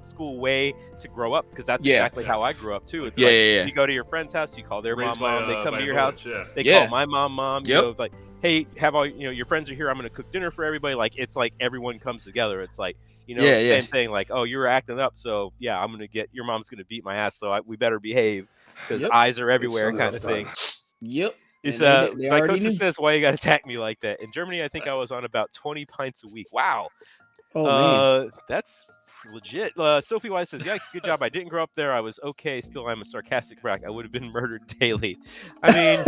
school way to grow up, because that's exactly how I grew up too. It's you go to your friend's house, you call their mom, they come to your house, they call my mom. Like, hey, have all your friends are here, I'm gonna cook dinner for everybody. Like it's like everyone comes together. It's like same thing. Like, oh, you're acting up, so yeah, your mom's gonna beat my ass, so we better behave because eyes are everywhere, kind of thing. Yep. It's Psychosis says, why you gotta attack me like that? In Germany, I think I was on about 20 pints a week. Wow. That's legit. Sophie Wise says, "Yikes, good job. I didn't grow up there. I was okay. Still, I'm a sarcastic brat. I would have been murdered daily." I mean,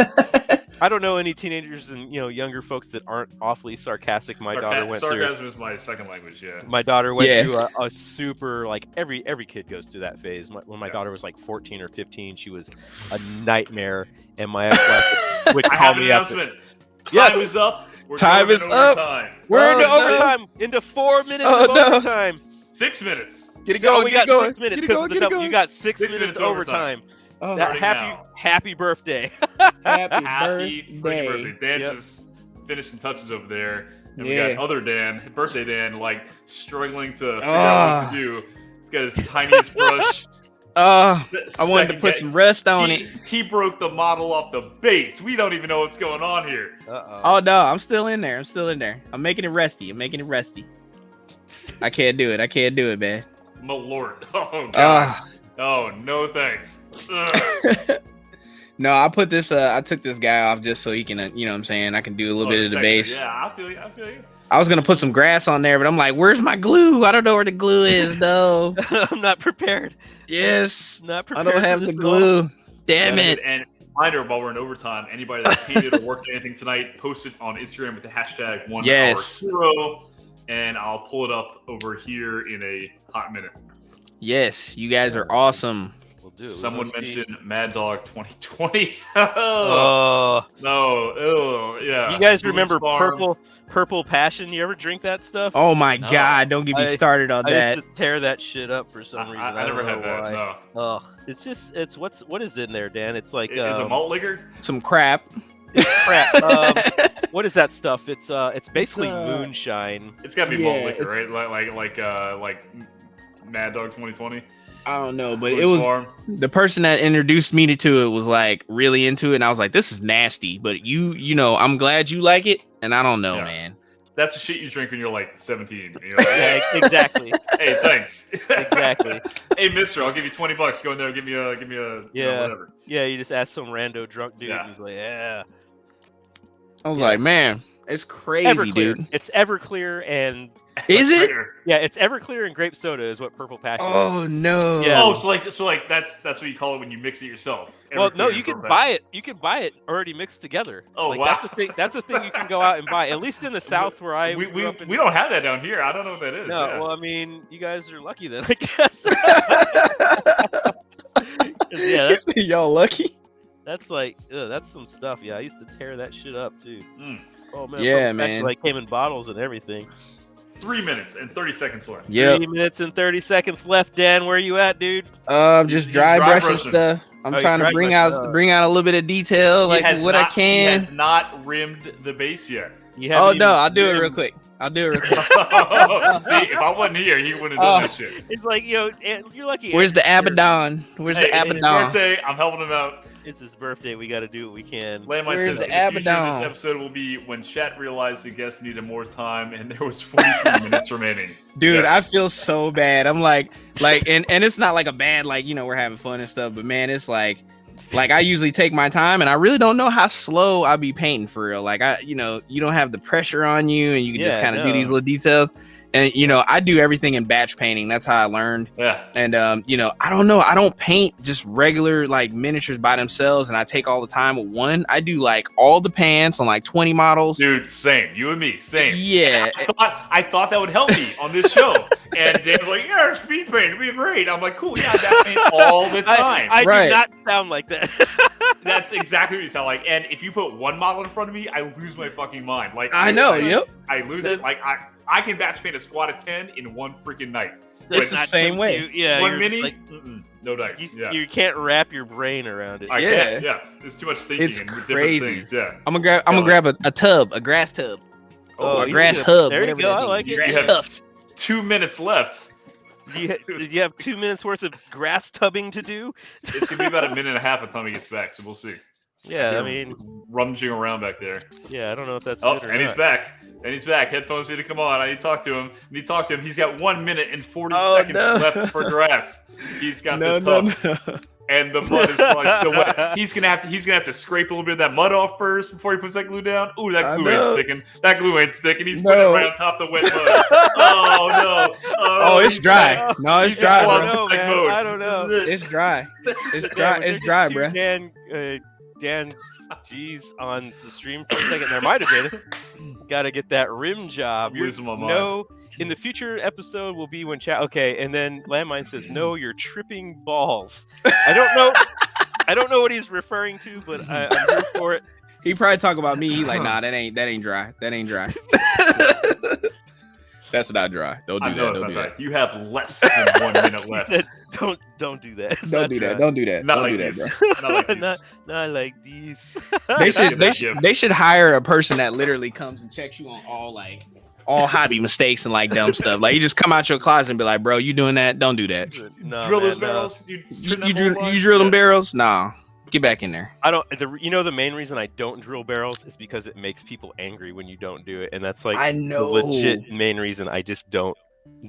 I don't know any teenagers and younger folks that aren't awfully sarcastic. My daughter went through. Sarcasm is my second language. Yeah. My daughter went through a super every kid goes through that phase. When my daughter was like 14 or 15, she was a nightmare, and my ex-wife would call me up. Time is up. Time is up. We're into overtime. Into 4 minutes of overtime. 6 minutes. Get it going. We got 6 minutes because you got 6 minutes overtime. Happy birthday. Happy birthday. Dan just finishing touches over there. And we got other Dan, birthday Dan, struggling to figure out what to do. He's got his tiniest brush. I wanted to put some rust on it. He broke the model off the base. We don't even know what's going on here. Oh no, I'm still in there. I'm making it rusty. I can't do it, man. My lord. Oh god. Oh no, thanks. No, I took this guy off just so he can, you know what I'm saying, I can do a little bit of the base. Yeah, I feel you. I was gonna put some grass on there, but I'm like, where's my glue? I don't know where the glue is, though. I'm not prepared. Yes, not prepared. I don't have the glue. Damn it. And reminder, while we're in overtime, anybody that painted or worked anything tonight, post it on Instagram with the hashtag #1HourHero, and I'll pull it up over here in a hot minute. Yes, you guys are awesome. We'll do. Someone mentioned Mad Dog 2020. No. Oh, yeah. You guys remember Purple Passion? You ever drink that stuff? Oh my God! Don't get me started on that. I used to tear that shit up for some reason. I never had that. No. Ugh. It's what is in there, Dan? It's like is it malt liquor? Some crap. It's crap. What is that stuff? It's basically moonshine. It's got to be malt liquor, right? Like Mad Dog 2020. I don't know, but it was the person that introduced me to it was really into it, and I was like, "This is nasty." But you know, I'm glad you like it, and I don't know, man. That's the shit you drink when you're 17. You're like, yeah, exactly. Hey, thanks. Exactly. Hey, mister, I'll give you $20. Go in there, give me a whatever. Yeah, you just ask some rando drunk dude, and he's like, yeah. I was like, man, it's crazy, Everclear. Dude. It's Everclear and. Is it? Yeah, it's Everclear and grape soda is what Purple Passion is. Oh no. Yeah. Oh, so that's what you call it when you mix it yourself. Well, no, you can buy it. You can buy it already mixed together. Oh, wow. That's the thing. That's the thing you can go out and buy. At least in the South, where we don't have that down here. I don't know what that is. No, yeah. well, I mean, you guys are lucky then, I guess. Yeah, y'all lucky. That's that's some stuff. Yeah, I used to tear that shit up too. Oh man. Yeah, man. Came in bottles and everything. 3 minutes and 30 seconds left. Yeah. 3 minutes and 30 seconds left, Dan. Where are you at, dude? Just dry brushing stuff. I'm trying to bring out a little bit of detail, I can. He has not rimmed the base yet. Oh no, I'll do it real quick. See, if I wasn't here, he wouldn't have done that shit. It's like, you're lucky. Where's the Abaddon? Where's the Abaddon? It's his birthday. I'm helping him out. It's his birthday. We got to do what we can. Landmine says, the Abaddon? This episode will be when chat realized the guests needed more time and there was 43 minutes remaining. Dude, yes. I feel so bad. I'm like, and it's not like a bad, we're having fun and stuff, but man, it's like I usually take my time and I really don't know how slow I'll be painting for real. You don't have the pressure on you and you can just kind of do these little details. And, I do everything in batch painting. That's how I learned. Yeah. And, I don't know. I don't paint just regular, miniatures by themselves. And I take all the time with one. I do, all the pants on, 20 models. Dude, same. You and me, same. Yeah. I thought that would help me on this show. And Dave's like, yeah, speed paint. It'd be great. I'm like, cool. Yeah, I paint all the time. I do not sound like that. That's exactly what you sound like. And if you put one model in front of me, I lose my fucking mind. I know, yep. I lose it. I can batch paint a squad of 10 in one freaking night. It's the same way. One mini, no dice. You can't wrap your brain around it. I can't. Yeah, it's too much thinking. It's and crazy. Different things. Yeah. I'm gonna grab a tub, a grass tub. Oh, a grass hub. There you go. I like it. You have 2 minutes left. Did you have 2 minutes worth of grass tubbing to do? It's gonna be about a minute and a half by the time he gets back, so we'll see. Yeah, I mean, rummaging around back there. Yeah, I don't know if that's. Oh, and he's back. And he's back. Headphones need to come on. I need to talk to him. He's got 1 minute and 40 seconds left for grass. He's got the tough. and the mud is probably still wet. He's gonna have to scrape a little bit of that mud off first before he puts that glue down. Ooh, that glue ain't sticking. That glue ain't sticking. He's putting it right on top of the wet mud. Oh no! Oh, it's dry. No, it's dry, bro. I don't know. It's dry. It's dry. It's dry, bro. Dan G's on the stream for a second. There might have been. Got to get that rim job. No, in the future episode will be when chat. Okay, and then Landmine says, "No, you're tripping balls." I don't know what he's referring to, but I'm here for it. He probably talk about me. He like, nah, that ain't dry. That ain't dry. That's not dry. Don't do that. Don't do that. You have less than 1 minute left. Don't do that. Don't do that. Don't do that. Not like this. Bro. Not like these. They should hire a person that literally comes and checks you on all hobby mistakes and like dumb stuff. Like you just come out your closet and be like, bro, you doing that? Don't do that. No, drill those barrels. You drill them barrels? Nah. Get back in there. I don't. The main reason I don't drill barrels is because it makes people angry when you don't do it, and that's like I know the legit main reason I just don't.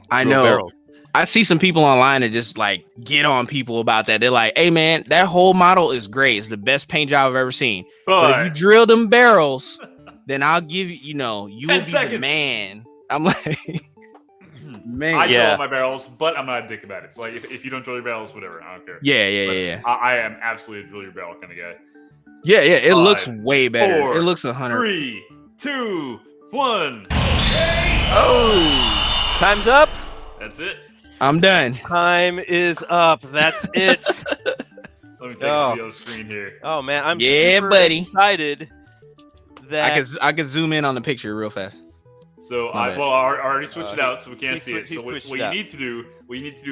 I know. Barrels. I see some people online that just like get on people about that. They're like, "Hey man, that whole model is great. It's the best paint job I've ever seen. But if you drill them barrels, then I'll give you. You know, you will be the man." I'm like. Man, I drill my barrels, but I'm not a dick about it. So like, if you don't drill your barrels, whatever, I don't care. Yeah. I am absolutely a drill your barrel kind of guy. Yeah. It looks way better. 4, it looks 100. 3, 2, 1. Oh, time's up. That's it. I'm done. Time is up. That's it. Let me take a video screen here. Oh man, I'm super excited. That I could zoom in on the picture real fast. So I already switched it out, so we can't see it. So what you out. need to do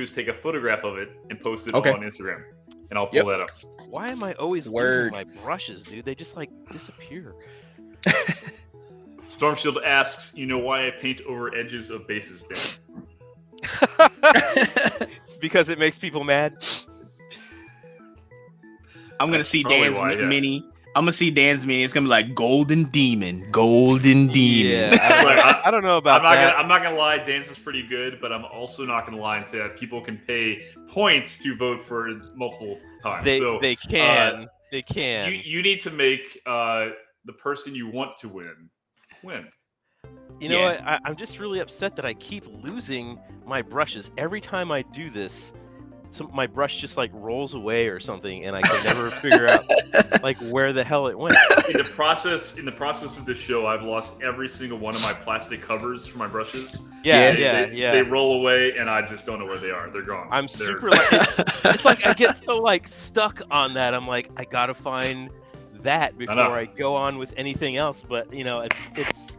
is take a photograph of it and post it on Instagram, and I'll pull that up. Why am I always losing my brushes, dude? They just like disappear. Stormshield asks, "You know why I paint over edges of bases, Dan?" Because it makes people mad. I'm gonna see Dan's mini. I'm gonna see Dan's mini. It's gonna be like Golden Demon. Yeah, I don't know about that. I'm not gonna lie. Dan's is pretty good, but I'm also not gonna lie and say that people can pay points to vote for multiple times. They can. You need to make the person you want to win. You know what? I'm just really upset that I keep losing my brushes every time I do this. My brush just like rolls away or something, and I can never figure out like where the hell it went. In the process of this show, I've lost every single one of my plastic covers for my brushes. They roll away, and I just don't know where they are. They're gone. It's like I get so like stuck on that. I'm like, I gotta find that before I go on with anything else. But you know, it's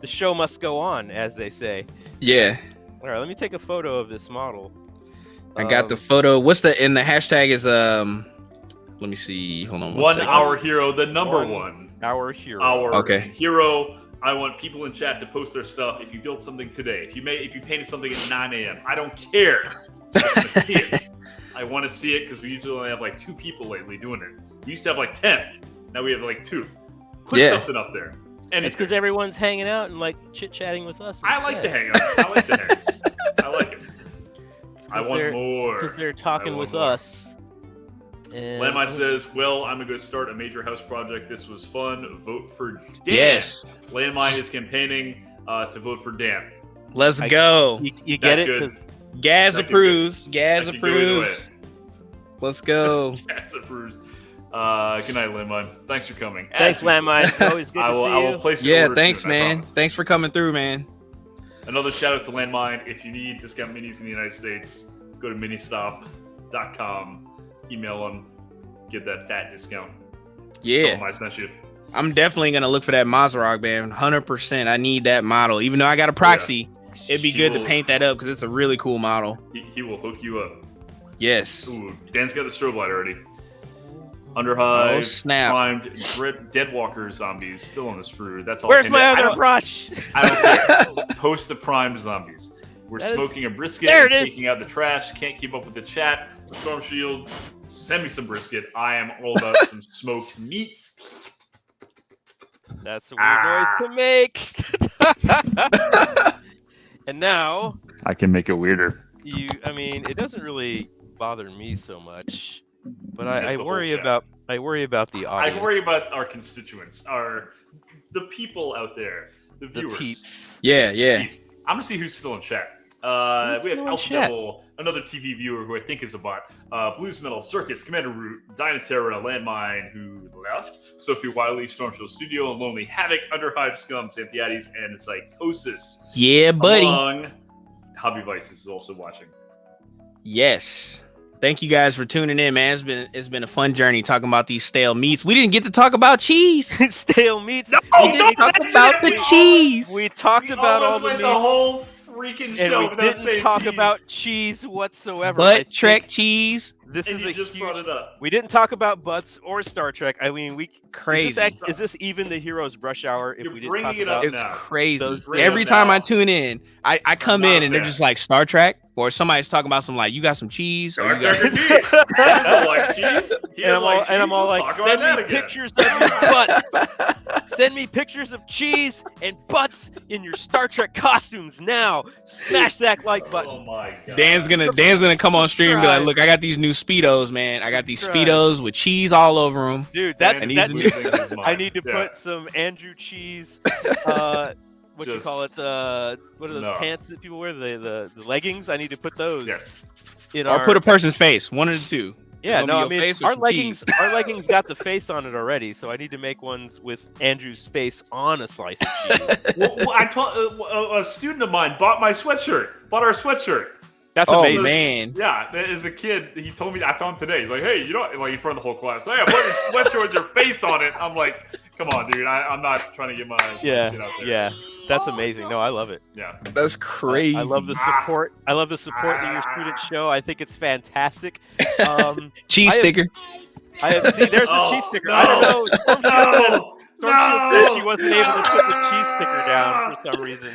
the show must go on, as they say. Yeah. All right, let me take a photo of this model. I got the photo. What's the hashtag is let me see. Hold on. 1 hour hero, the number 1 hour hero. Hero. I want people in chat to post their stuff. If you built something today, if you painted something at 9 a.m., I don't care. I just want to see it. I want to see it because we usually only have like 2 people lately doing it. We used to have like 10. Now we have like 2. Put something up there. And it's because everyone's hanging out and like chit chatting with us. I like the hangouts. I like the hangouts. I like it. I want more. Because they're talking with us. Landmine says, well, I'm going to go start a major house project. This was fun. Vote for Dan. Yes. Landmine is campaigning to vote for Dan. Let's go. You get it? Gaz approves. Gaz approves. Let's go. Gaz approves. Good night, Landmine. Thanks for coming. Thanks, Landmine. Always good to see you. I will place your order thanks, soon, man. Thanks for coming through, man. Another shout out to Landmine. If you need discount minis in the United States, go to ministop.com. Email them. Get that fat discount. Yeah. Tell them I sent you. I'm definitely going to look for that Mazarok, man. 100%. I need that model. Even though I got a proxy, it'd be good to paint that up because it's a really cool model. He will hook you up. Yes. Ooh, Dan's got the strobe light already. Underhive, primed, Deadwalker zombies still on the sprue. That's all. Where's my other brush? I don't care. Post the primed zombies. We're smoking a brisket and taking out the trash. Can't keep up with the chat. Storm Shield, send me some brisket. I am all about some smoked meats. That's a weird noise to make. And now I can make it weirder. I mean, it doesn't really bother me so much. But That's I the whole worry chat. about the audience. I worry about our constituents, the people out there, the the viewers. peeps. Yeah, yeah. Peeps. I'm gonna see who's still in chat. Who's We have still in Alpha chat? Devil, another TV viewer who I think is a bot. Blues Metal, Circus, Commander Root, Dynaterra, Landmine, who left, Sophie Wiley, Stormshield Studio, and Lonely Havoc, Underhive Scum, Xanthiades, and Psychosis. Yeah, buddy. Among Hobbyvices is also watching. Yes. Thank you guys for tuning in, man. It's been a fun journey talking about these stale meats. We didn't get to talk about cheese. Stale meats. No, We didn't talk about the cheese. We talked about all the went meats, the whole freaking and show we without didn't saying talk cheese. about cheese whatsoever. But Trek cheese. This And is you a just huge. brought it up. We didn't talk about butts or Star Trek. I mean, we Crazy. Is this even the Heroes Brush Hour? If You're we didn't bringing talk it up about It's now. crazy. Those Every things. time Now. I tune in, I come I'm not in a and they're fan. just like Star Trek, or somebody's talking about some like, you got some cheese, or Star you got Trek or cheese? He doesn't like cheese. He and doesn't I'm all like like, cheese. Let's talk send about me that again. pictures of your butts. Send me pictures of cheese and butts in your Star Trek costumes now. Smash that like button. Oh my god. Dan's gonna come on stream and be like, look, I got these new Speedos, man. I got these Speedos with cheese all over them. Dude, Dan that's is that's losing his mind. I need to Yeah. put some Andrew cheese. What you call it? What are those No. pants that people wear? The leggings. I need to put those Yes. in Or our. put a person's face, one of the two. Yeah, It's no, gonna I be your mean face or our some leggings. cheese. Our leggings got the face on it already, so I need to make ones with Andrew's face on a slice of cheese. Well, I told a student of mine bought my sweatshirt. Bought our sweatshirt. That's Oh amazing. man, Yeah, as a kid, he told me. I saw him today. He's like, "Hey, you know," like in front of the whole class. Hey, I bought this sweatshirt with your face on it. I'm like, "Come on, dude. I'm not trying to get my Yeah, shit out there." yeah, that's amazing. No, I love it. Yeah. that's crazy. I love the support. I love the support that your students show. I think it's fantastic. cheese I have- sticker. I have seen. There's the Oh, cheese sticker. no. I don't know. Stormshield said she No. wasn't able to put the cheese sticker down for some reason,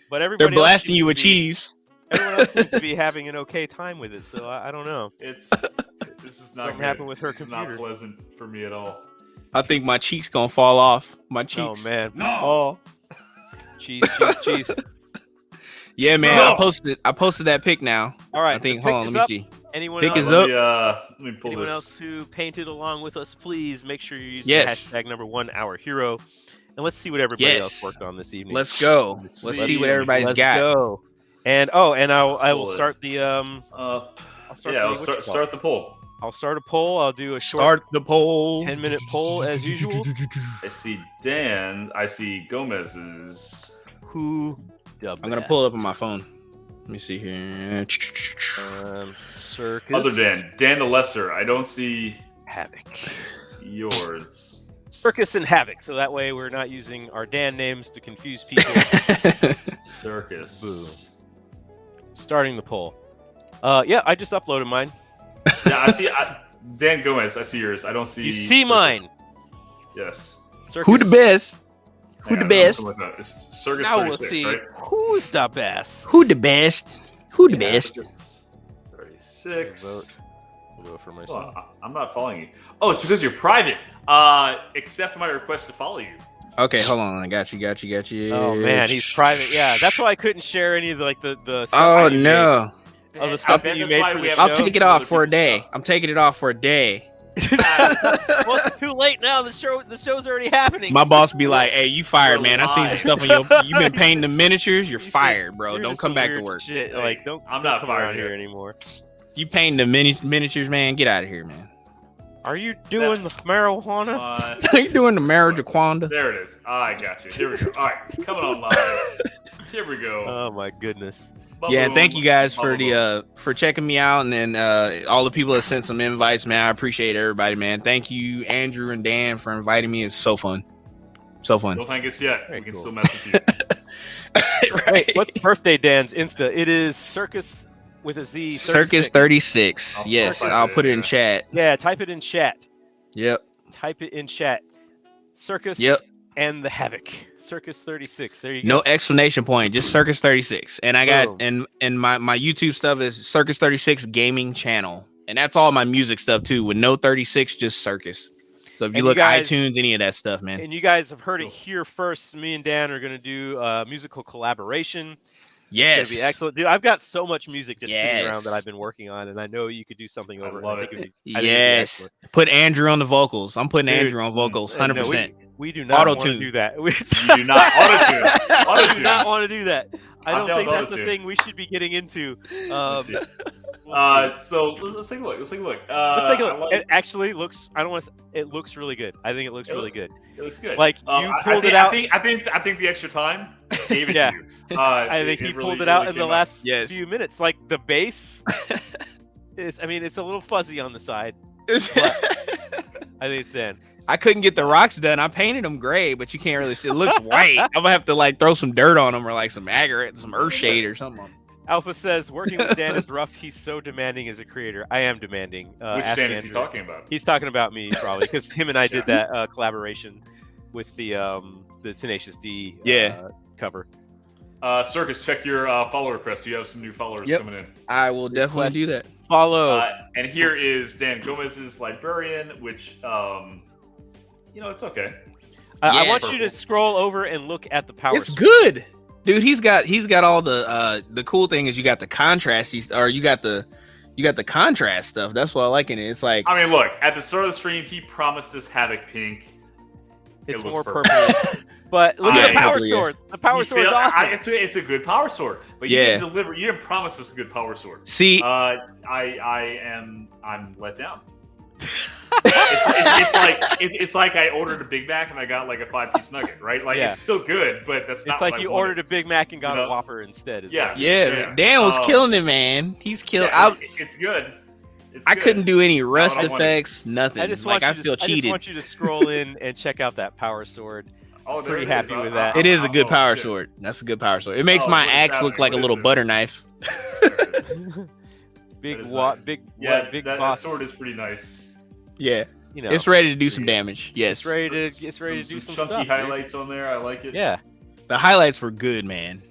but everybody They're else blasting seems you to with be- cheese. Everyone else seems to be having an okay time with it, so I don't know. This is not Something good. happened with her This is computer. not pleasant for me at all. I think my cheeks gonna fall off. My cheeks. Oh man, Oh. cheese, cheese, cheese. Yeah, man. No. I posted that pic now. All right, I think. the Hold on. pick Let is me up. see. Anyone Pick else? is up. Let me pull Anyone this. else who painted along with us, please make sure you use Yes. the hashtag #1 Our Hero, and let's see what everybody Yes. else worked on this evening. Let's go. Let's Let's see. see what everybody's Let's got. go. And I will Pull it. start the I'll start the poll. I'll start a poll. I'll do a short Start the poll. 10-minute poll as usual. I see Dan. I see Gomez's. Who the I'm gonna pull it up on my phone. Let me see here. Circus. Other Dan the Lesser. I don't see Havoc. yours. Circus and Havoc. So that way we're not using our Dan names to confuse people. Circus. Starting the poll. Yeah, I just uploaded mine. Yeah, I see. Dan Gomez. I see yours. I don't see. You see Circus. mine. Yes. Circus. Who the best? Who Hang the on, I'm best? looking at it. It's Circus Now we'll 36, see right? who's the best. Who the best? Who the Yeah, best? Circus 36. I'll vote for myself. Well, I'm not following you. Oh, it's because you're private. Accept my request to follow you. Okay, hold on. I got you. Oh man, he's private. Yeah, that's why I couldn't share any of the the stuff Oh that you no. made. Oh, the I stuff bet that you that's made why for we the have show. I'll take it off for a Other day. people's I'm taking it off for a day. Well, it's too late now. The show's already happening. My boss be like, "Hey, you fired, man. I seen some Live. stuff on your. You've been painting the miniatures. You're You fired, bro. You're Don't just come some back to weird work. Shit. Hey, Like, don't. I'm don't not come fired around here yet. anymore. You painting the miniatures, man. Get out of here, man. Are you doing the marijuana? Are you doing the marriage of Quanda? There it is. I got you. Here we go. All right, coming on live. Here we go. Oh my goodness. Yeah, and thank you guys for Ba-boom. the for checking me out, and then all the people that sent some invites, man. I appreciate everybody, man. Thank you, Andrew and Dan, for inviting me. It's so fun, so fun. Don't thank us yet. Very We can cool. still mess with you. Right. What's birthday Dan's Insta? It is Circus with a Z. Circus 36. Yes, type I'll it put it in, in chat. Yeah, type it in chat. Yep. Type it in chat. Circus Yep. and the Havoc. Circus 36. There you No go. explanation point, just Circus 36. And I got Boom. and my YouTube stuff is Circus 36 gaming channel. And that's all my music stuff too, with no 36, just Circus. So if you And look you guys- iTunes, any of that stuff, man. And you guys have heard it here first. Me and Dan are going to do a musical collaboration. Yes. It's gonna be excellent, dude. I've got so much music just sitting around that I've been working on, and I know you could do something over. love I think it. it'd be, I think it'd be excellent. Put Andrew on the vocals. I'm putting Dude, Andrew on vocals, 100%. No, we do not want to Auto-tune. do that. You do not auto-tune. We do Auto-tune. not want to do that. I I'm don't down think with that's the auto-tune. thing we should be getting into. Let's see. We'll see. So let's take a look. Let's take a look. Let's take a I look. like- It actually looks. I don't want to. It looks really good. I think it looks really good. It looks good. Like, you I pulled think- it out- I think the extra time gave it Yeah. to you. I think he pulled it out in the last Yes. few minutes. Like the bass is. I mean, it's a little fuzzy on the side. I think it's then. I couldn't get the rocks done. I painted them gray, but you can't really see. It looks white. I'm gonna have to like throw some dirt on them or like some aggregate, some earth shade or something. on 'em. Alpha says working with Dan is rough. He's so demanding as a creator. I am demanding. Which ask Dan is he Andrew. talking about? He's talking about me probably because him and I did that collaboration with the Tenacious D cover. Circus, check your follow requests. You have some new followers Yep. coming in. I will definitely do that. Follow. And here is Dan Gomez's Librarian, which it's okay. I Yes. want you to scroll over and look at the power. It's sword. good, dude. He's got all the cool thing is you got the contrast, you got the contrast stuff. That's what I like in it. It's like I mean, look, at the start of the stream, he promised us Havoc Pink. It's It more looks purple. But look at the power Yeah. sword. The power You sword's feel- awesome. It's a good power sword, but you Yeah. didn't deliver. You didn't promise us a good power sword. see, I'm let down. it's like I ordered a Big Mac and I got like a 5-piece nugget, right? Like Yeah. it's still good, but that's not. It's like what I you wanted. ordered a Big Mac and got You a know? Whopper instead. Is Yeah. that- yeah, Dan was killing it, man. He's killing. Yeah, it's good. I couldn't do any rust what I wanted. effects, nothing. I just like want I feel I just cheated. want you to scroll in and check out that power sword. Oh, there pretty it happy is. with that. It is a good Oh, power shit. sword. That's a good power sword. It makes Oh, my what is axe that? look like a What little is butter this? knife. Big That is wa- nice. big Yeah, what, big that boss. sword is pretty nice. Yeah, You know, it's ready to do some damage. Yes, it's ready to do some chunky stuff. dude. highlights on there. I like it. Yeah. the highlights were good, man.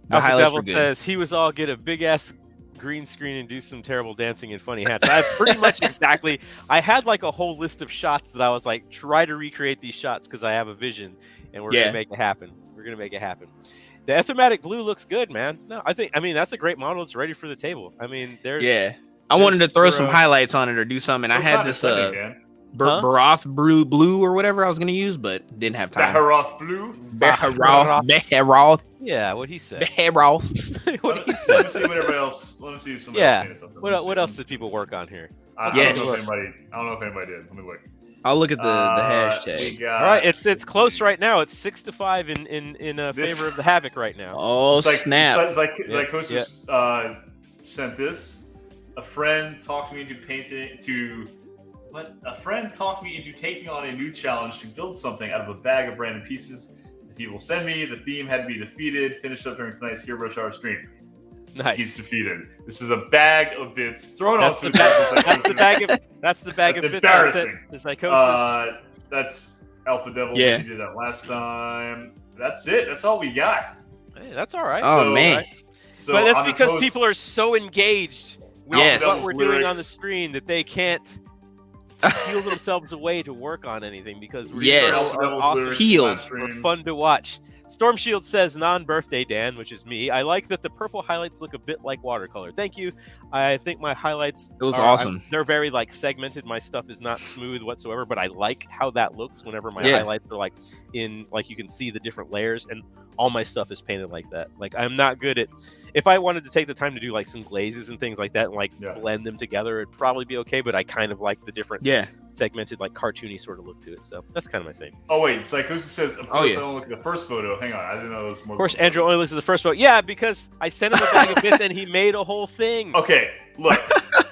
The Alpha highlights were Devil good. says he was all get a big ass green screen and do some terrible dancing and funny hats. I pretty much exactly. I had like a whole list of shots that I was like, try to recreate these shots because I have a vision and we're Yeah. gonna make it happen. We're gonna make it happen. The Ethematic blue looks good, man. No, I mean that's a great model. It's ready for the table. I mean, there's Yeah, I wanted to throw there's some zero- highlights on it or do something. I had this Dan. Huh? Baroth blue or whatever I was gonna use, but didn't have time. Baharoth Blue. Baharoth. Yeah, what he said. Baharoth. What he Let said. me see what everybody else. Let me see if somebody Yeah. else painted something. Let me see. What else did people work on here? I Yes. don't know if anybody did. Let me look. I'll look at the We hashtag. got, All right, it's close right now. It's 6-5 in This- favor of the Havoc right now. Oh it's like, snap! It's like Yeah, Zycosis sent this. A friend talked me into painting to. What? A friend talked me into taking on a new challenge to build something out of a bag of random pieces that he will send me. The theme had to be defeated. Finished up during tonight's Hero Rush Hour stream. He's Nice. defeated. This is a bag of bits thrown That's off the to bag of That's bits I embarrassing. sent to Psychosis. That's Alpha Devil. Yeah. We did that last time. That's it. That's all we got. Hey, that's all right. Oh So- man, So but that's on the because post- people are so engaged with Yes. what we're doing on the Lyrics. screen that they can't steal themselves away to work on anything because we Yes. are Devil's awesome. lyrics Peeled. last We're stream. fun to watch. Storm Shield says non-birthday Dan, which is me. I like that the purple highlights look a bit like watercolor. Thank you. I think my highlights it was are- awesome. they're very like segmented. My stuff is not smooth whatsoever, but I like how that looks whenever my Yeah. highlights are like in like you can see the different layers and all my stuff is painted like that. Like I'm not good at if I wanted to take the time to do like some glazes and things like that and like Yeah. blend them together, it'd probably be okay, but I kind of like the different Yeah, segmented like cartoony sort of look to it. So that's kind of my thing. Oh wait, Psychosis says, of Oh, course yeah. I don't look at the first photo. Hang on, I didn't know there was more. Of course, Andrew only looks at the first vote. Yeah, because I sent him a bag of bits and he made a whole thing. Okay, look.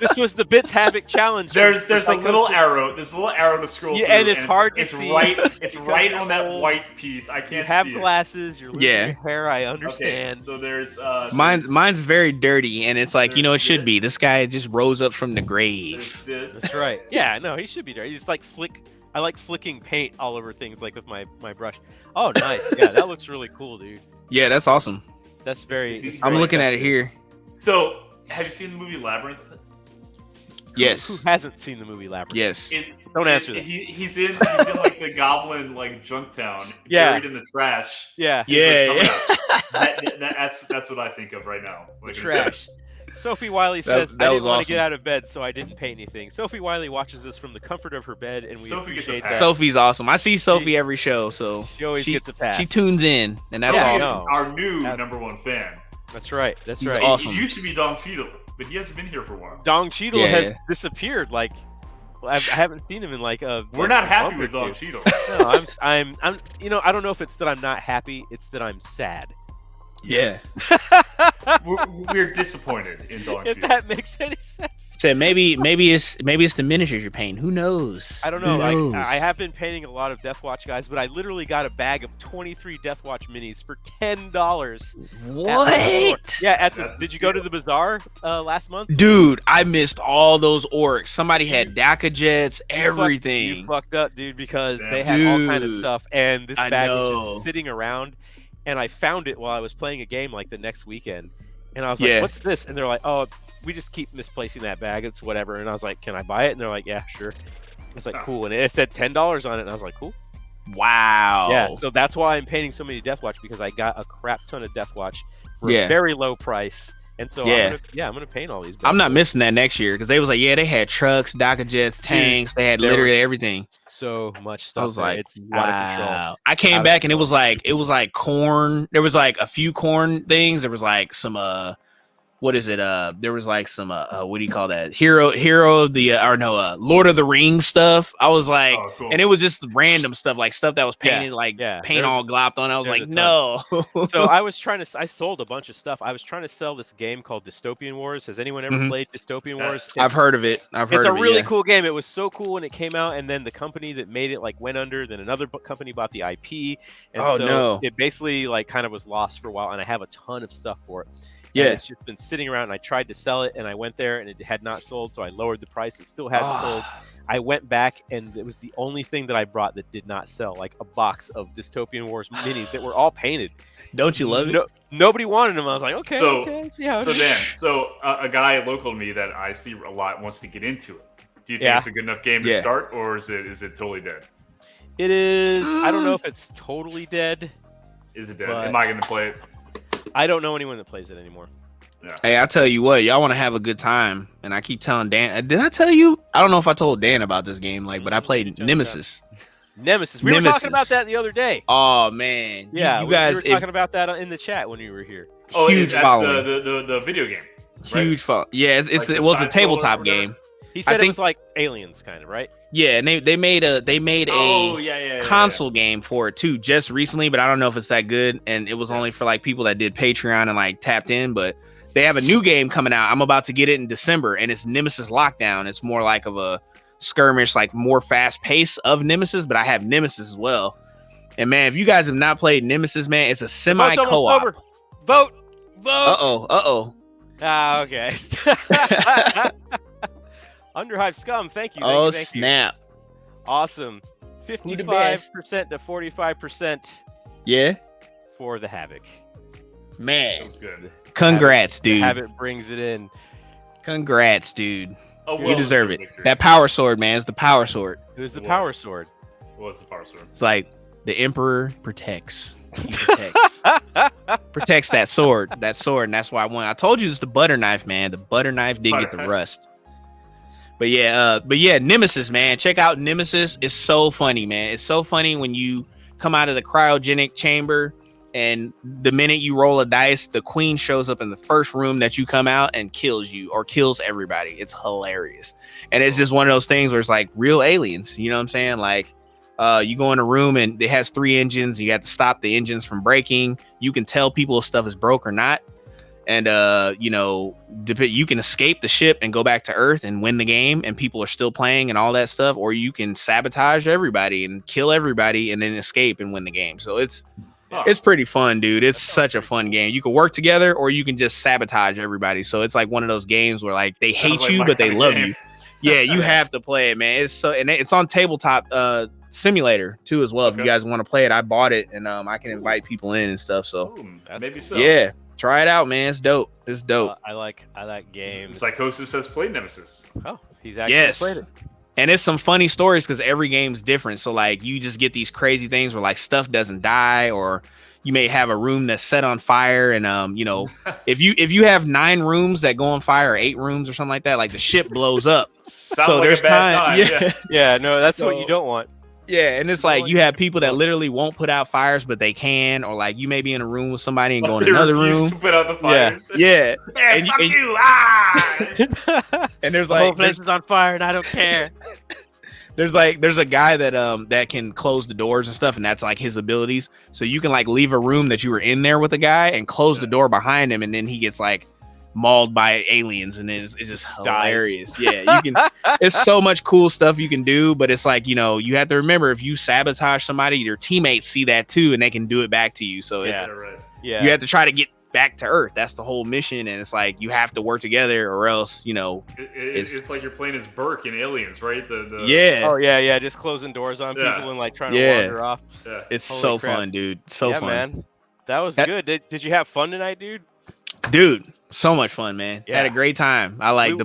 This was the Bits Havoc challenge. There's a Psychosis- little arrow. There's a little arrow to scroll Yeah, through, and it's hard to it's see Right, it's because right you're on that old. white piece. I can't You have see glasses. You're losing Yeah. your hair. I it. Okay, understand. so there's mine's very dirty, and it's like you know it There's should this. be. This guy just rose up from the there's grave. this. That's right. Yeah, no, he should be there. He's like I like flicking paint all over things, like with my brush. Oh, nice. Yeah, that looks really cool, dude. Yeah, that's awesome. That's very. He's that's I'm very looking at it effective. here. So, have you seen the movie Labyrinth? Yes. Who hasn't seen the movie Labyrinth? Yes. Don't answer that. He's in like the goblin like junk town, buried in the trash. Yeah. He's, like, that's what I think of right now. Like, Trash. Sophie Wiley says, that I was didn't want to awesome. get out of bed, so I didn't pay anything. Sophie Wiley watches this from the comfort of her bed, and we Sophie gets a appreciate pass. that. Sophie's awesome. I see Sophie every show, so She always gets a pass. She tunes in, and that's Sophie awesome. is our new #1 fan. That's right. That's He's right. awesome. He used to be Dong Cheadle, but he hasn't been here for a while. Dong Cheadle has disappeared. Like, I haven't seen him in like a. We're not happy month or with Dong two. Cheadle. No, I'm. You know, I don't know if it's that I'm not happy. It's that I'm sad. Yes. we're disappointed in Dong If Cheadle. that makes any sense. Said maybe it's the miniatures you're painting. Who knows? I don't know. I have been painting a lot of Deathwatch guys, but I literally got a bag of 23 Deathwatch minis for $10. What? Yeah, at That's this. a Did you go to the bazaar last month? Dude, I missed all those orcs. Somebody had DACA jets, You everything. fucked up, dude, because Damn. they had all kind of Dude, stuff, and this I bag was know. just sitting around, and I found it while I was playing a game like the next weekend, and I was like, Yeah. "What's this?" And they're like, "Oh, we just keep misplacing that bag. It's whatever." And I was like, "Can I buy it?" And they're like, "Yeah, sure." I was like, "Cool," and it said $10 on it, and I was like, "Cool." Wow. Yeah, so that's why I'm painting so many Deathwatch, because I got a crap ton of Deathwatch for Yeah. a very low price, and so Yeah. I'm gonna paint all these. I'm not bad boys. missing that next year because they was like, yeah, they had trucks, DACA jets, tanks, they had there literally was everything. So much stuff. I was there. like, it's out of control. wow. I came back and it was like corn. There was like a few corn things. There was like some what is it? There was like some what do you call that? Hero of the Lord of the Rings stuff. I was like, Oh, cool. and it was just random stuff, like stuff that was painted, paint there's- all glopped on. I was there's like, a ton. no. So I sold a bunch of stuff. I was trying to sell this game called Dystopian Wars. Has anyone ever Mhm. played Dystopian Wars? I've heard of it. I've heard It's of a it. really Yeah. cool game. It was so cool when it came out, and then the company that made it like went under. Then another company bought the IP, and Oh, so no. it basically like kind of was lost for a while. And I have a ton of stuff for it. Yeah. And it's just been sitting around. And I tried to sell it, and I went there, and it had not sold. So I lowered the price. It still hadn't sold. I went back, and it was the only thing that I brought that did not sell, like a box of Dystopian Wars minis that were all painted. Don't you love it? No, nobody wanted them. I was like, okay, So- okay, see how it So is. Dan, a guy local to me that I see a lot wants to get into it. Do you think Yeah. it's a good enough game to Yeah. start, or is it totally dead? It is. I don't know if it's totally dead. Is it dead? But- Am I going to play it? I don't know anyone that plays it anymore. Yeah. Hey, I tell you what, y'all want to have a good time, and I keep telling Dan. Did I tell you? I don't know if I told Dan about this game, but I played Nemesis. Nemesis. We were talking about that the other day. Oh man, Yeah, you guys, we were talking about that in the chat when you were here. Oh, huge that's following, the video game. Right? huge following. Yeah, it's Like the it was a side-scroller or tabletop whatever? game. He said it think- was like Aliens, kind of, right? Yeah, and they made a Oh, yeah. console game for it too, just recently, but I don't know if it's that good. And it was only for like people that did Patreon and like tapped in, but they have a new game coming out. I'm about to get it in December, and it's Nemesis Lockdown. It's more like of a skirmish, like more fast pace of Nemesis, but I have Nemesis as well. And man, if you guys have not played Nemesis, man, it's a semi Vote's almost co-op. over. Vote. Ah, okay. Underhive scum. Thank you. Oh Thank you. snap! Awesome. Who the best? 55% to 45% Yeah, for the Havoc. That man. was good. Congrats, dude. Havoc brings it in. Congrats, dude. Oh, You deserve it. That power sword, man. It's the power sword. Who's the It power was. sword? What's the power sword? It's like the Emperor protects. He protects. Protects that sword. And that's why I won. I told you it's the butter knife, man. The butter knife did get the Butter knife. rust. But yeah, Nemesis, man. Check out Nemesis. It's so funny, man. It's so funny when you come out of the cryogenic chamber, and the minute you roll a dice, the queen shows up in the first room that you come out and kills you or kills everybody. It's hilarious. And it's just one of those things where it's like real aliens. You know what I'm saying? Like, you go in a room and it has 3 engines. You have to stop the engines from breaking. You can tell people if stuff is broke or not. And, you can escape the ship and go back to Earth and win the game, and people are still playing and all that stuff. Or you can sabotage everybody and kill everybody and then escape and win the game. So it's pretty fun, dude. It's such a fun game. You can work together or you can just sabotage everybody. So it's like one of those games where like they hate like you, my but they kind of love game. you. Yeah, you have to play it, man. It's on tabletop simulator too as well. If you Okay. guys want to play it, I bought it, and I can invite people in and stuff. So Boom. That's Maybe cool. so. yeah, try it out, man. It's dope. It's dope. I like games. Psychosis has played Nemesis. Oh, He's actually played it. And it's some funny stories because every game's different. So like you just get these crazy things where like stuff doesn't die, or you may have a room that's set on fire, and you know, if you have 9 rooms that go on fire, or 8 rooms or something like that, like the ship blows up. So there's time. Yeah, no, that's what you don't want. Yeah, and it's like you have people that literally won't put out fires, but they can, or like you may be in a room with somebody and go in another room to put out the fires. Yeah. Man, fuck you! Ah! And there's The like whole place is on fire, and I don't care. there's a guy that can close the doors and stuff, and that's like his abilities. So you can like leave a room that you were in there with a guy and close the door behind him, and then he gets like mauled by aliens, and it's just hilarious. Yeah, you can. It's so much cool stuff you can do, but it's like, you know, you have to remember, if you sabotage somebody, your teammates see that too, and they can do it back to you. So it's you have to try to get back to Earth. That's the whole mission, and it's like you have to work together, or else, you know, it's like you're playing as Burke in Aliens, right? Oh yeah, just closing doors on people and like trying to wander off. Yeah. It's so fun, dude. So fun, man. That was good. Did you have fun tonight, dude? Dude, so much fun, man. Had a great time. I like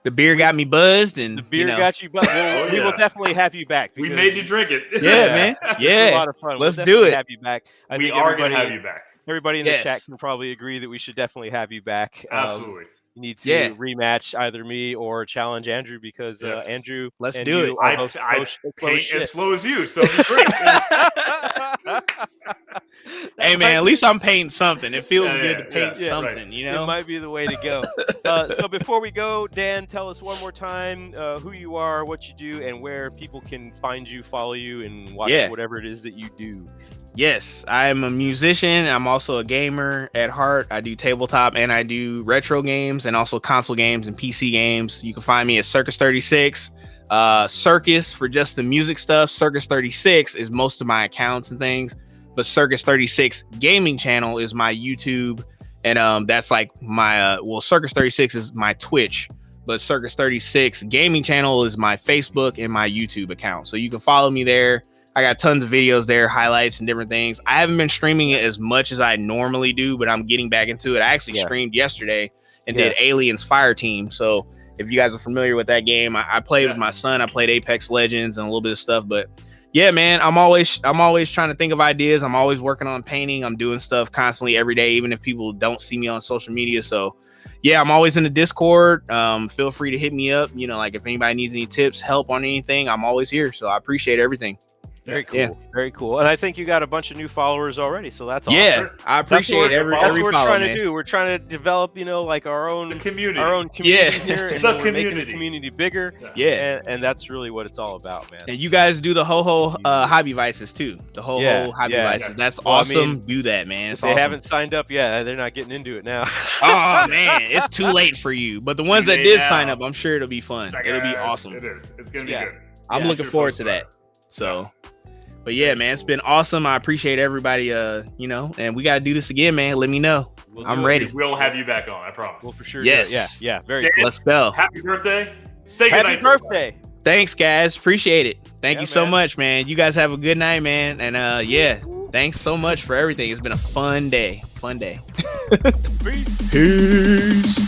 the beer got me buzzed, and the beer got you buzzed. Well, we will definitely have you back. We made you drink it. Yeah, man. Yeah, a lot of fun. Let's do it. Have you back? We are going to have you back. Everybody in the chat can probably agree that we should definitely have you back. Absolutely. You need to rematch either me or challenge Andrew, because Andrew, let's do it. I paint as slow as you, so it'll be great. Hey man, at least I'm painting something. It feels good to paint something, you know? It might be the way to go. So before we go, Dan, tell us one more time who you are, what you do, and where people can find you, follow you, and watch whatever it is that you do. Yes, I'm a musician. I'm also a gamer at heart. I do tabletop and I do retro games, and also console games and PC games. You can find me at Circuz36. Circus for just the music stuff. Circuz36 is most of my accounts and things, but Circuz36 gaming channel is my YouTube, and that's like my Circuz36 is my Twitch, but Circuz36 gaming channel is my Facebook and my YouTube account. So you can follow me there. I got tons of videos there, highlights and different things. I haven't been streaming it as much as I normally do, but I'm getting back into it. I actually streamed yesterday and did Aliens Fire Team. So if you guys are familiar with that game, I played with my son. I played Apex Legends and a little bit of stuff. But yeah, man, I'm always trying to think of ideas. I'm always working on painting. I'm doing stuff constantly every day, even if people don't see me on social media. So yeah, I'm always in the Discord. Feel free to hit me up. You know, like if anybody needs any tips, help on anything, I'm always here. So I appreciate everything. Very cool. Very cool. And I think you got a bunch of new followers already, so that's awesome. Yeah, I appreciate every That's what we're follow, trying to do. We're trying to develop, you know, like our own community here, and we're making the community bigger. And that's really what it's all about, man. And you guys do the ho Hobbyvices too. The ho Hobbyvices. That's awesome. I mean, do that, man. If they haven't signed up yet, they're not getting into it now. Oh man, it's too late for you. But the ones that did sign up, I'm sure it'll be fun. It'll be awesome. It is. It's gonna be good. I'm looking forward to that. So. But yeah, man, it's been awesome. I appreciate everybody, you know, and we got to do this again, man. Let me know. I'm ready. We'll have you back on, I promise. Well, for sure. Yes. Yeah, very cool. Let's go. Happy birthday. Say good night. Happy birthday. Thanks, guys. Appreciate it. Thank you so much, man. You guys have a good night, man. And thanks so much for everything. It's been a fun day. Peace.